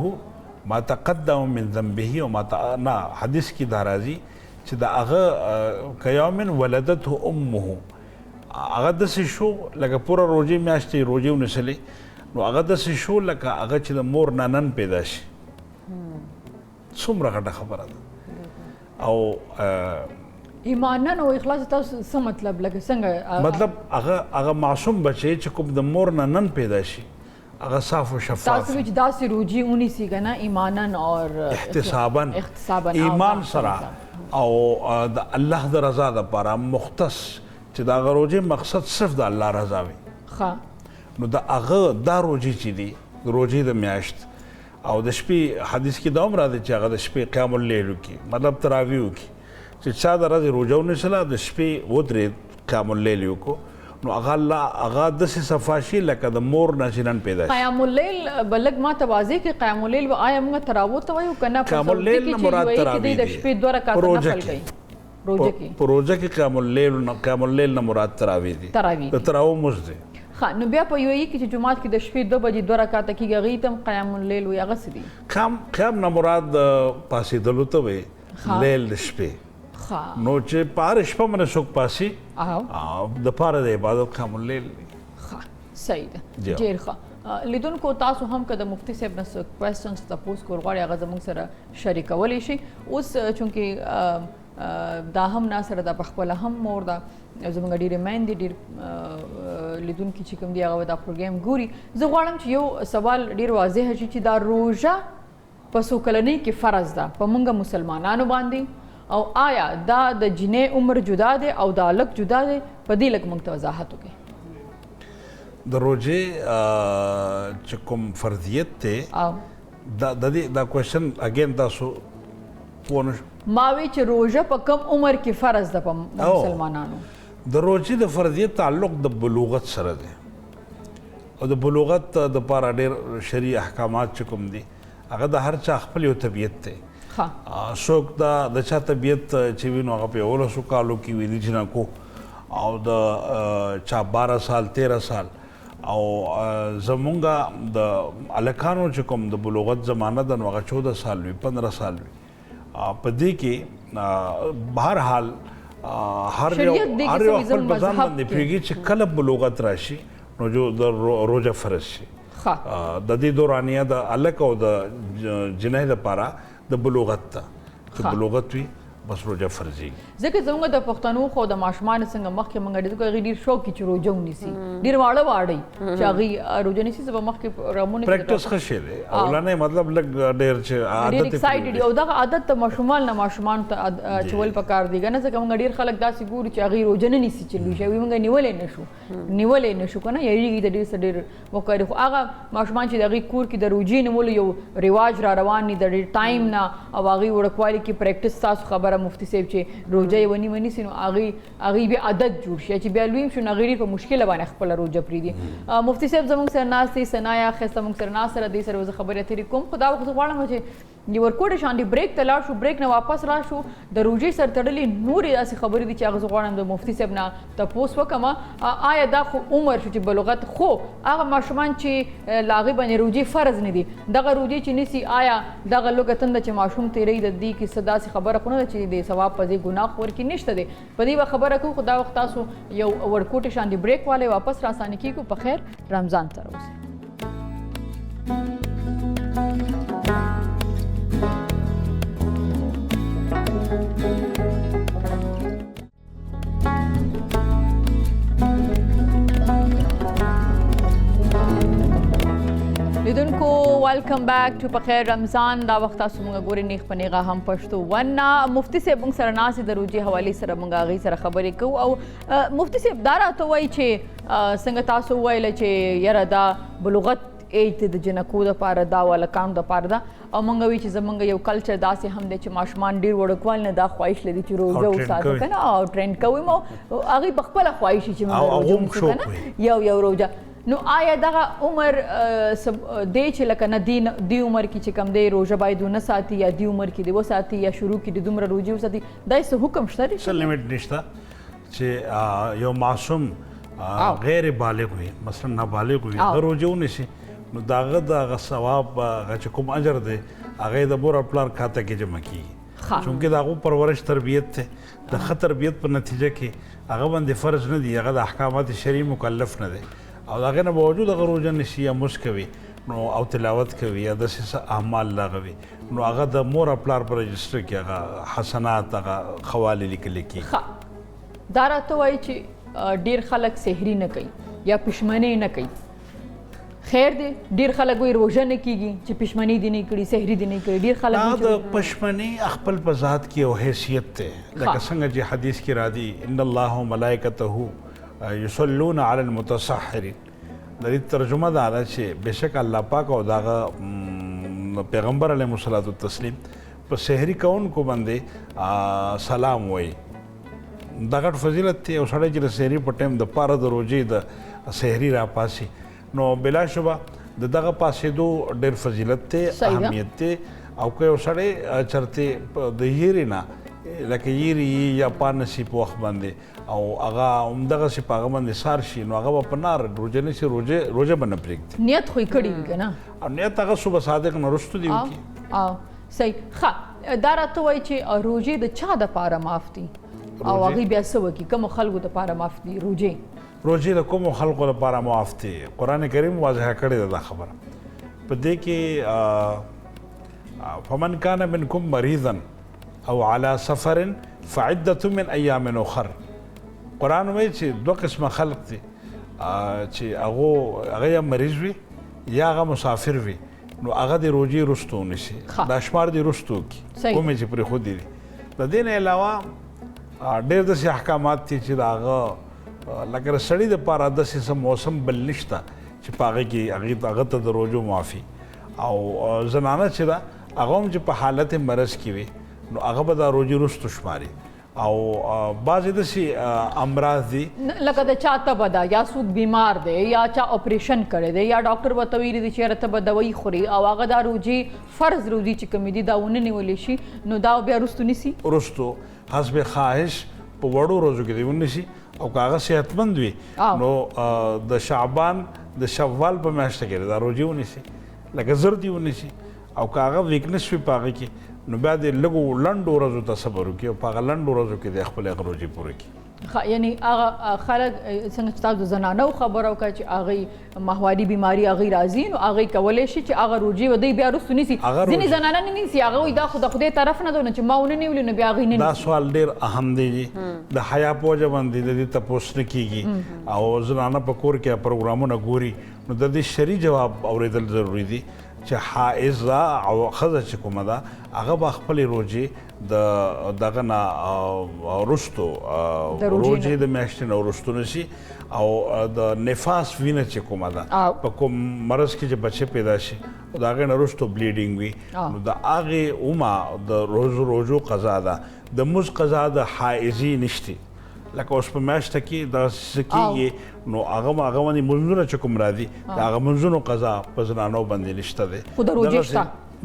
ما تقدم من ذنبه او ما نه حدیث کې دا راځي چې د هغه کیوم ولدته امه هغه داسې شو لکه پوره روژې میاشتې روژې ونیسلې نو هغه داسې شو لکه هغه چې د مور نه نن پیدا شي. څومره غټه خبره ده. او ایمانن او اخلاص تاسو څه مطلب لکه څنګه مطلب هغه معصوم بچی چې کوم د مور نه نن پیدا شي هغه صاف و شفاف تاسو چې داسې روجي ونیسي که نه ایمانن اور احتسابا ایمان سره او د الله د رضا دپاره مختص چې د هغه روژې مقصد صرف د الله رضا وي. ښه. نو د هغه دا روژې چې دي د روژې د میاشت او د شپې حدیث کې دا هم راځي چې هغه د شپې قیام اللیل وکړي، مطلب تراویح وکړي. چې چا د ورځې روژه ونیسله د شپې ودرېد قیام اللیل یې وکړو نو هغه داسې صفا شي لکه د مور نه چې نن پیدا شي. قیام اللیل بلګ ما ته واضح کې قیام اللیل آیا موږ تراویح ته وایو که نه؟ قیام اللیل نه مراد تراویح د شپې 2 رکعاته نفل کوي. روژه کې په روژه کې قیام اللیل نه مراد تراویح دي. تراویح د تراویح مزد دی. ښه نو بیا په UAE کې چې جمعات کې د شپې 2 بجې 2 رکعاته کېږي هغې ته هم قیام اللیل وایي هغه څه دي؟ قیام نه مراد پاسېدلو ته وایي لیل د شپې ښه نو چې په هره شپه باندې څوک پاسي او د پاره د عبادت قیام اللیل دی. ښه صحیح ده جی. ډېر ښه لیدونکو تاسو هم که د مفتي صاحب نه څه کوېسچنز تپوس کول غواړئ هغه زموږ سره شریکولی شي. اوس چونکې دا هم نه سره دا پخپله هم مور ده زموږ ډېرې میندې ډېر لیدونکي چې کوم دي هغه دا پروګرام ګوري. زه غواړم چې یو سوال ډېر واضح شي چې دا روژه په څو کلنۍ کې فرض ده په موږ مسلمانانو باندې او آیا دا د جنې عمر جدا دی او د هلک جدا دی؟ په دې لږ موږ ته وضاحت وکړئ. د روژې چې کوم فرضیت دی دا کوېشن اګین تاسو پوه نه شو ما وی چې روژه په کم عمر کې فرض ده په مسلمانانو؟ د روژې د فرضیت تعلق د بلوغت سره دی او د بلوغت دپاره ډېر شرعي احکامات چې کوم دي هغه د هر چا خپل یو طبیعت دی. څوک د چا طبیعت چې وي نو هغه په 11 کالو کې وي د جنکو او د چا 12 سال 13 سال او زمونږ د هلکانو چې کوم د بلوغت زمانه ده نو هغه 14 سال وي 15 سال وي. په دې کې بهر حال هر یو خپل په ځان باندې پوهېږي چې کله بلوغت راشي نو جو د روژه فرض شي. د دې دورانیه د هلک او د جنۍ دپاره د بلوغت ته چې بلوغت وي بس روژه فرضېږي. ځکه زموږ د پښتنو خو د ماشومانو څنګه مخکې موږ هغې ډېر شوق چې روژه ونیسي ډېر واړه واړه چې هغې روژه نیسي. زه به مخکې رامونه پریکټس ښه شی دی اولنی مطلب لږ ډېر چې ډېر ایکسایټډ او دغه عادت د ماشومان نه ماشومانو ته اچول پکار دی که نه ځکه موږ ډېر خلک داسې ګورو چې هغې روژه نه نیسي چې لوی شي وي موږ نیولی نه شو که نه یېرېږي د ډېر څه ډېر وکړي. خو هغه ماشومان چې د هغې کور کې د روژې نیولو یو رواج را روان دي د ډېر ټایم نه او هغې وړوکوالي کې پریکټس تاسو خبره مفتي صاحب چې روژه یې ونیسي نو هغې بیا عادت جوړ شي چې بیا لوی شو نو هغې ډېر په مشکله باندې خپله روژه پرېږدي. مفتي صاحب زموږ سره ناست دی ثنایا ښایسته موږ سره ناست سره دې سره زه خبرې اترې کوم. خو دا وخت زه غواړم چې د ورکوټې شان دي بریک ته لاړ شو بریک نه واپس را شو د روژې سره تړلې نورې داسې خبرې دي چې هغه زه غواړم د مفتي صاحب نه تپوس وکړم. آیا دا خو عمر شو چې بلوغت خو هغه ماشومان چې له هغې باندې روژې فرض نه دي دغه روژې چې نیسي آیا دغه لږه تنده چې ماشوم تېروي د دې کې څه داسې خبره خو نه ده چې د ثواب په ځای ګناه خو ورکې نشته دی په دې به خبره کوو. خو دا وخت تاسو یو ورکوټې شان دي بریک والی واپس راسانه کېږو. په خیر رمضان ته راوځئ. لیدونکو ویلکم بیک ټو په خیر رمضان. دا وخت تاسو موږ ګورئ نیغ په نیغه هم پښتو ونه مفتي صاحب موږ سره ناست د روژې حوالې سره موږ هغې سره خبرې کوو. او مفتي صاحب دا راته وایي چې څنګه تاسو وویله چې یاره دا بلوغت ایج د جنکو دپاره دا او هلکانو دپاره ده او موږ وایي چې زموږ یو کلچر داسې هم دی چې ماشومان ډېر وړوکوالي نه دا خواهش لري چې روژه وساتي که نه او ټرینډ کوي او هغې پخپله خواهش چې موږ روژه ونیسو که نه یو روژه. نو آیا دغه عمر دی چې لکه نه دی عمر کې چې کم دی روژه باید ونه ساتي یا دی عمر کې دی وساتي یا شروع کې د دومره روژې وساتي دا څه حکم شته دی؟ څه لیمټ نشته چې یو معصوم غیر بالغ وي مثلا نابالغ وي هغه روژه ونیسي نو د هغه دغه ثواب هغه چې کوم اجر دی هغه د مور او پلار کاته کې جمع کېږي چونکې د هغو پرورش تربیت دی د ښه تربیت په نتیجه کې هغه باندې فرض نه دی هغه د احکامات شرعي مکلف نه دی او د هغې نه باوجود هغه روژه نیسي یا مونځ کوي نو او تلاوت کوي یا داسې څه اعمال لغوي نو هغه د مور او پلار په رجسټر کې هغه حسنات هغه خوالې لیکلی کېږي. دا راته وایي چې ډېر خلک سحري نه کوي یا پښمنۍ نه کوي. خیر دی ډېر خلک وایي روژه نه کېږي چې پښمنۍ دې نه کړي سحري دې نه کړي. ډېر خلک د پښمنۍ خپل په ذات کې یو حیثیت دی لکه څنګه چې حدیث کې راځي ان الله وملائکته یصلون علی المتصحرین. د دې ترجمه دا ده چې بېشک الله پاک او دغه پیغمبر علیه الصلاة والتسلیم په سحري کوونکو باندې سلام وایي. دا غټ فضیلت دی. یو سړی چې د سحري په ټایم د پاره د روژې د سحري راپاسي نو بلا شبه د دغه پاسېدو ډېر فضیلت دی اهمیت دی. او که یو سړی چرته د هیرې نه لکه یری یا پانسی په وخت باندې او هغه همدغسې په هغه باندې سار شي نو هغه به په نار روژه نیسي روژه به نه پرېږدي نیت خو یې کړی وي که نه او نیت هغه صبح صادق نه وروسته دی وکړي او صحیح ښه دا راته وایي چې روژې د چا دپاره معاف دي او هغوی بیا څه وکړي کومو خلکو دپاره معاف دي روژې روژې د کومو خلکو لپاره معاف دي قرآن کریم واضحه کړې ده دا خبره په دې کې فمن كان منكم مريضا او على سفر فعدة من ايام اخر قرآن وایي چې دوه قسمه خلق دي چې هغه یا مریض وي یا هغه مسافر وي نو هغه د روژې وروسته ونیسي دا شمار دې وروسته وکړي کومې چې پرېښودي دي د دې نه علاوه ډېر داسې احکامات دي چې د هغه لکه د سړي دپاره داسې څه موسم بل نشته چې په هغې کې هغه ته د روژو معافي او زنانه چې ده هغه هم چې په حالت مرض کې وي نو هغه به دا روژې وروسته شماري او بعضې داسې امراض دي لکه د چا تبه ده یا څوک بیمار دی یا چا اپریشن کړی دی یا ډاکټر ورته ویلي دي چې یاره ته به دوایي خوري او هغه دا روژې فرض روژې چې کومې دي دا ونه نیولی شي نو دا بیا وروستو نیسي وروستو حسب خواهش په وړو ورځو کې دې ونیسي او که هغه صحتمند وي نو د شعبان د شوال په میاشته کې دا روژې ونیسي لکه زر دې ونیسي او که هغه ویکنس وي په هغه کې نو بیا د لږو لنډو ورځو ته صبر وکړي او په هغه لنډو ورځو کې د خپلې هغه روژې پوره کړي یعنی هغه خلک څنګه چې تاسو د زنانو خبره وکړه چې هغوی ماهواري بیماري هغوی راځي نو هغوی کولی شي چې هغه روژې به دوی بیا وروستو نیسي ځینې زنانه نه نیسي هغه وایي دا خو د خدای طرف نه ده نو چې ما ونه نیولې نو بیا هغوی نه دا سوال ډېر اهم دی د حیا په وجه باندې د دې تپوس نه کېږي او زنانه په کور کې پروګرامونه ګوري نو د دې شرعي جواب اورېدل ضروري دي چې حائضه او ښځه چې کومه ده هغه به خپلې روژې د دغه نه وروستو روژې د میاشتې نه وروستو نیسي او د نفاس وینه چې کومه ده په کوم مرض کې چې بچه پیدا شي د هغې نه وروستو بلیډینګ وي نو د هغې اومه د روژو قضا ده د مونځ قضا د حائضې نشتي لکه اوس په میاشته کې دغسې څه کېږي نو هغه باندې مونځونه چې کوم راځي د هغه مونځونو قضا په زنانو باندې نشته دی خو د روژې شته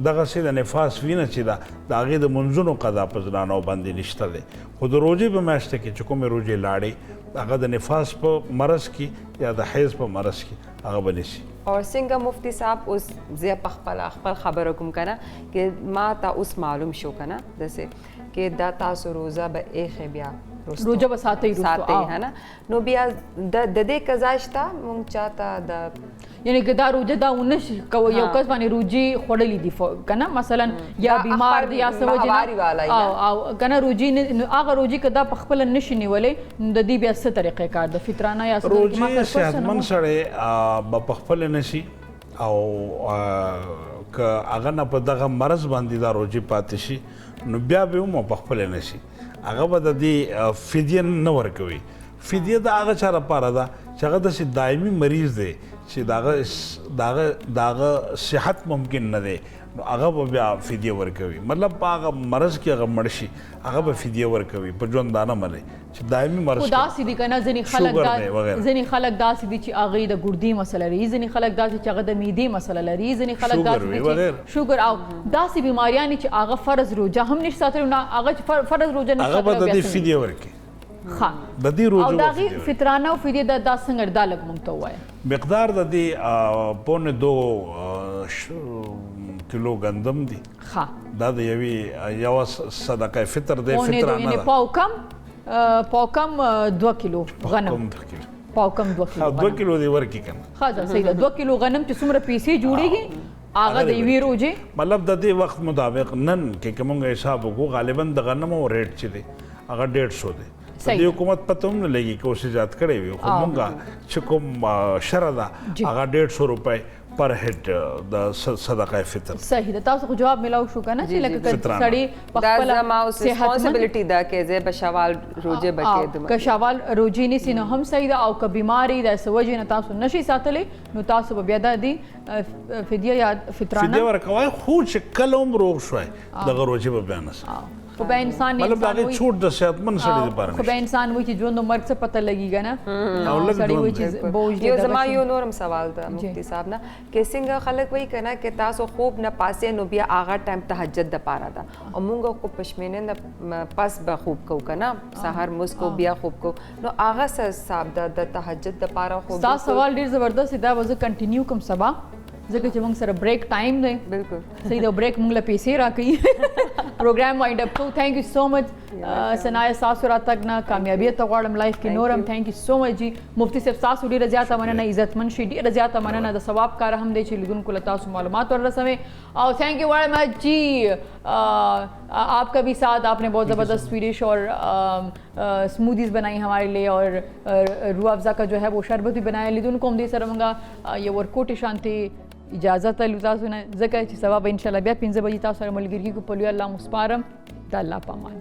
دغسې د نفاس وینه چې ده د هغې د مونځونو قضا په زنانو باندې نشته دی خو د روژې په میاشته کې چې کومې روژې لاړې هغه د نفاس په مرض کې یا د حیض په مرض کې هغه به نیسي اور څنګه مفتی صاحب اوس زه په خپل خبره کوم که نه چې ما ته اوس معلوم شو که نه داسې کې دا تاسو روزه به ایښې بیا روژه به ساتئ ساتئ ہے نا نو بیا د دې قضا شته مونږ چاته د یعنی که دا روژه دا ونه شي کوي یو کس باندې روژې خوړلي دي که نه مثلا یا بیمار دی یا څه وجې نه او که نه روژې هغه روژې که دا په خپله نشي نیولی نو د دې بیا څه طریقې کار ده فطرانه یا روژې صحتمند سړی به په خپله نشي او که هغه نه په دغه مرض باندې دا روژې پاتې شي نو بیا به هم په خپله نشي هغه به د دې فدیه نه ورکوي فدیه د هغه چا لپاره ده چې هغه داسې دایمي مریض دی چې د هغه صحت ممکن نه دی نو هغه به بیا فدیه ورکوي مطلب په هغه مرض کې هغه مړ شي هغه به فدیه ورکوي په ژوندانه باندې چې دایمي مرض خو داسې دي که نه ځینې خلک داسې دي چې هغوی د ګردې مسله لري ځینې خلک داسې چې هغه د معدې مسله لري ځینې خلک داسې دي چې شوګر او داسې بیماریانې چې هغه فرض روژه هم نشي ساتلی نه هغه چې فرض روژه نشي هغه به د دې فدیه ورکوي ښه د دې روژو او د هغې فطرانه او فدیه دا څنګه دا لږ موږ ته ووایه مقدار د دې پونه 2 کیلو ګندم دي دا د یوه صدقه فطر دی فطرانه ده پاو کم 2 کیلو غنم پاو کم 2 کیلو 2 کیلو دی ورکې که نه ښه ده صحیح ده 2 کیلو غنم چې څومره پیسې جوړېږي هغه د یوې روژې مطلب د دې وخت مطابق نن کې که موږ حساب وکړو غالبا د غنمو ریټ چې دی هغه 150 دی د حکومت پته هم نه لګي که اوس ایجاد کړی وي خو مونږ چې کوم شرع ده هغه 150 روپۍ پر هډ د صدقه فطر صحیح ده تاسو خو جواب ملاو شو که نه چې لکه سړی دا زما اوس ریسپانسبلیټي ده چې زه به شوال روژې به کېدم که شوال روژې نیسي نو هم صحیح ده او که بیمار یي د څه وجې نه تاسو نشئ ساتلی نو تاسو به بیا دا دي فدیه یا فطرانه فدیه ورکوئ خو چې کله هم روغ شوی دغه روژې به بیا نه خو به انسان مطلب انسان هغه وي چھوټ د صحتمند سړي لپاره خو به انسان وي چې ژوند د مرګ څه پته لګیږي نه او لږ سړی وي ژوند چې بوج یو دې زما یو نورم سوال ده مفتی صاحب نه کې څنګه خلک وایي کنه کې تاسو خوب نه پاسې نو بیا هغه ټایم تهجد د پاره ده او مونږ کو پښمنه نه پس به خوب کو کنه سحر مسکو بیا خوب کو نو هغه څه حساب ده د تهجد د پاره خوب دا سوال ډیر زبردست دی دا وزه کنټینیو کوم سبا ځکه چې موږ سره بریک ټایم دی بالکل صحیح دا بریک موږ له پیسې راکړي پروګرام وایند اپ کو ثانک یو سو مچ سنای تاسو راتګ نه کامیابی ته غواړم لایف کې نورم ثانک یو سو مچ جی مفتی صاحب تاسو ډیره زیاته مننه عزتمن شي ډیره زیاته مننه د ثواب کار هم دی چې لیدونکو له تاسو معلومات ورسوي او ثانک یو ویری مچ جی आपका भी साथ आपने बहुत ज़बरदस्त स्वीडिश और स्मूदीज़ बनाई हमारे लिए और रूह अफ़ज़ा का जो है वो शरबत भी बनाया लिदुन को हम दे सरमंगा ये वर्कआउट शांति इजाज़त लुता सुना ज़का सवाब इंशाल्लाह बिया 5 बजे तक सर मलगिरी को पलियो अल्लाह मुस्पारम द अल्लाह पामान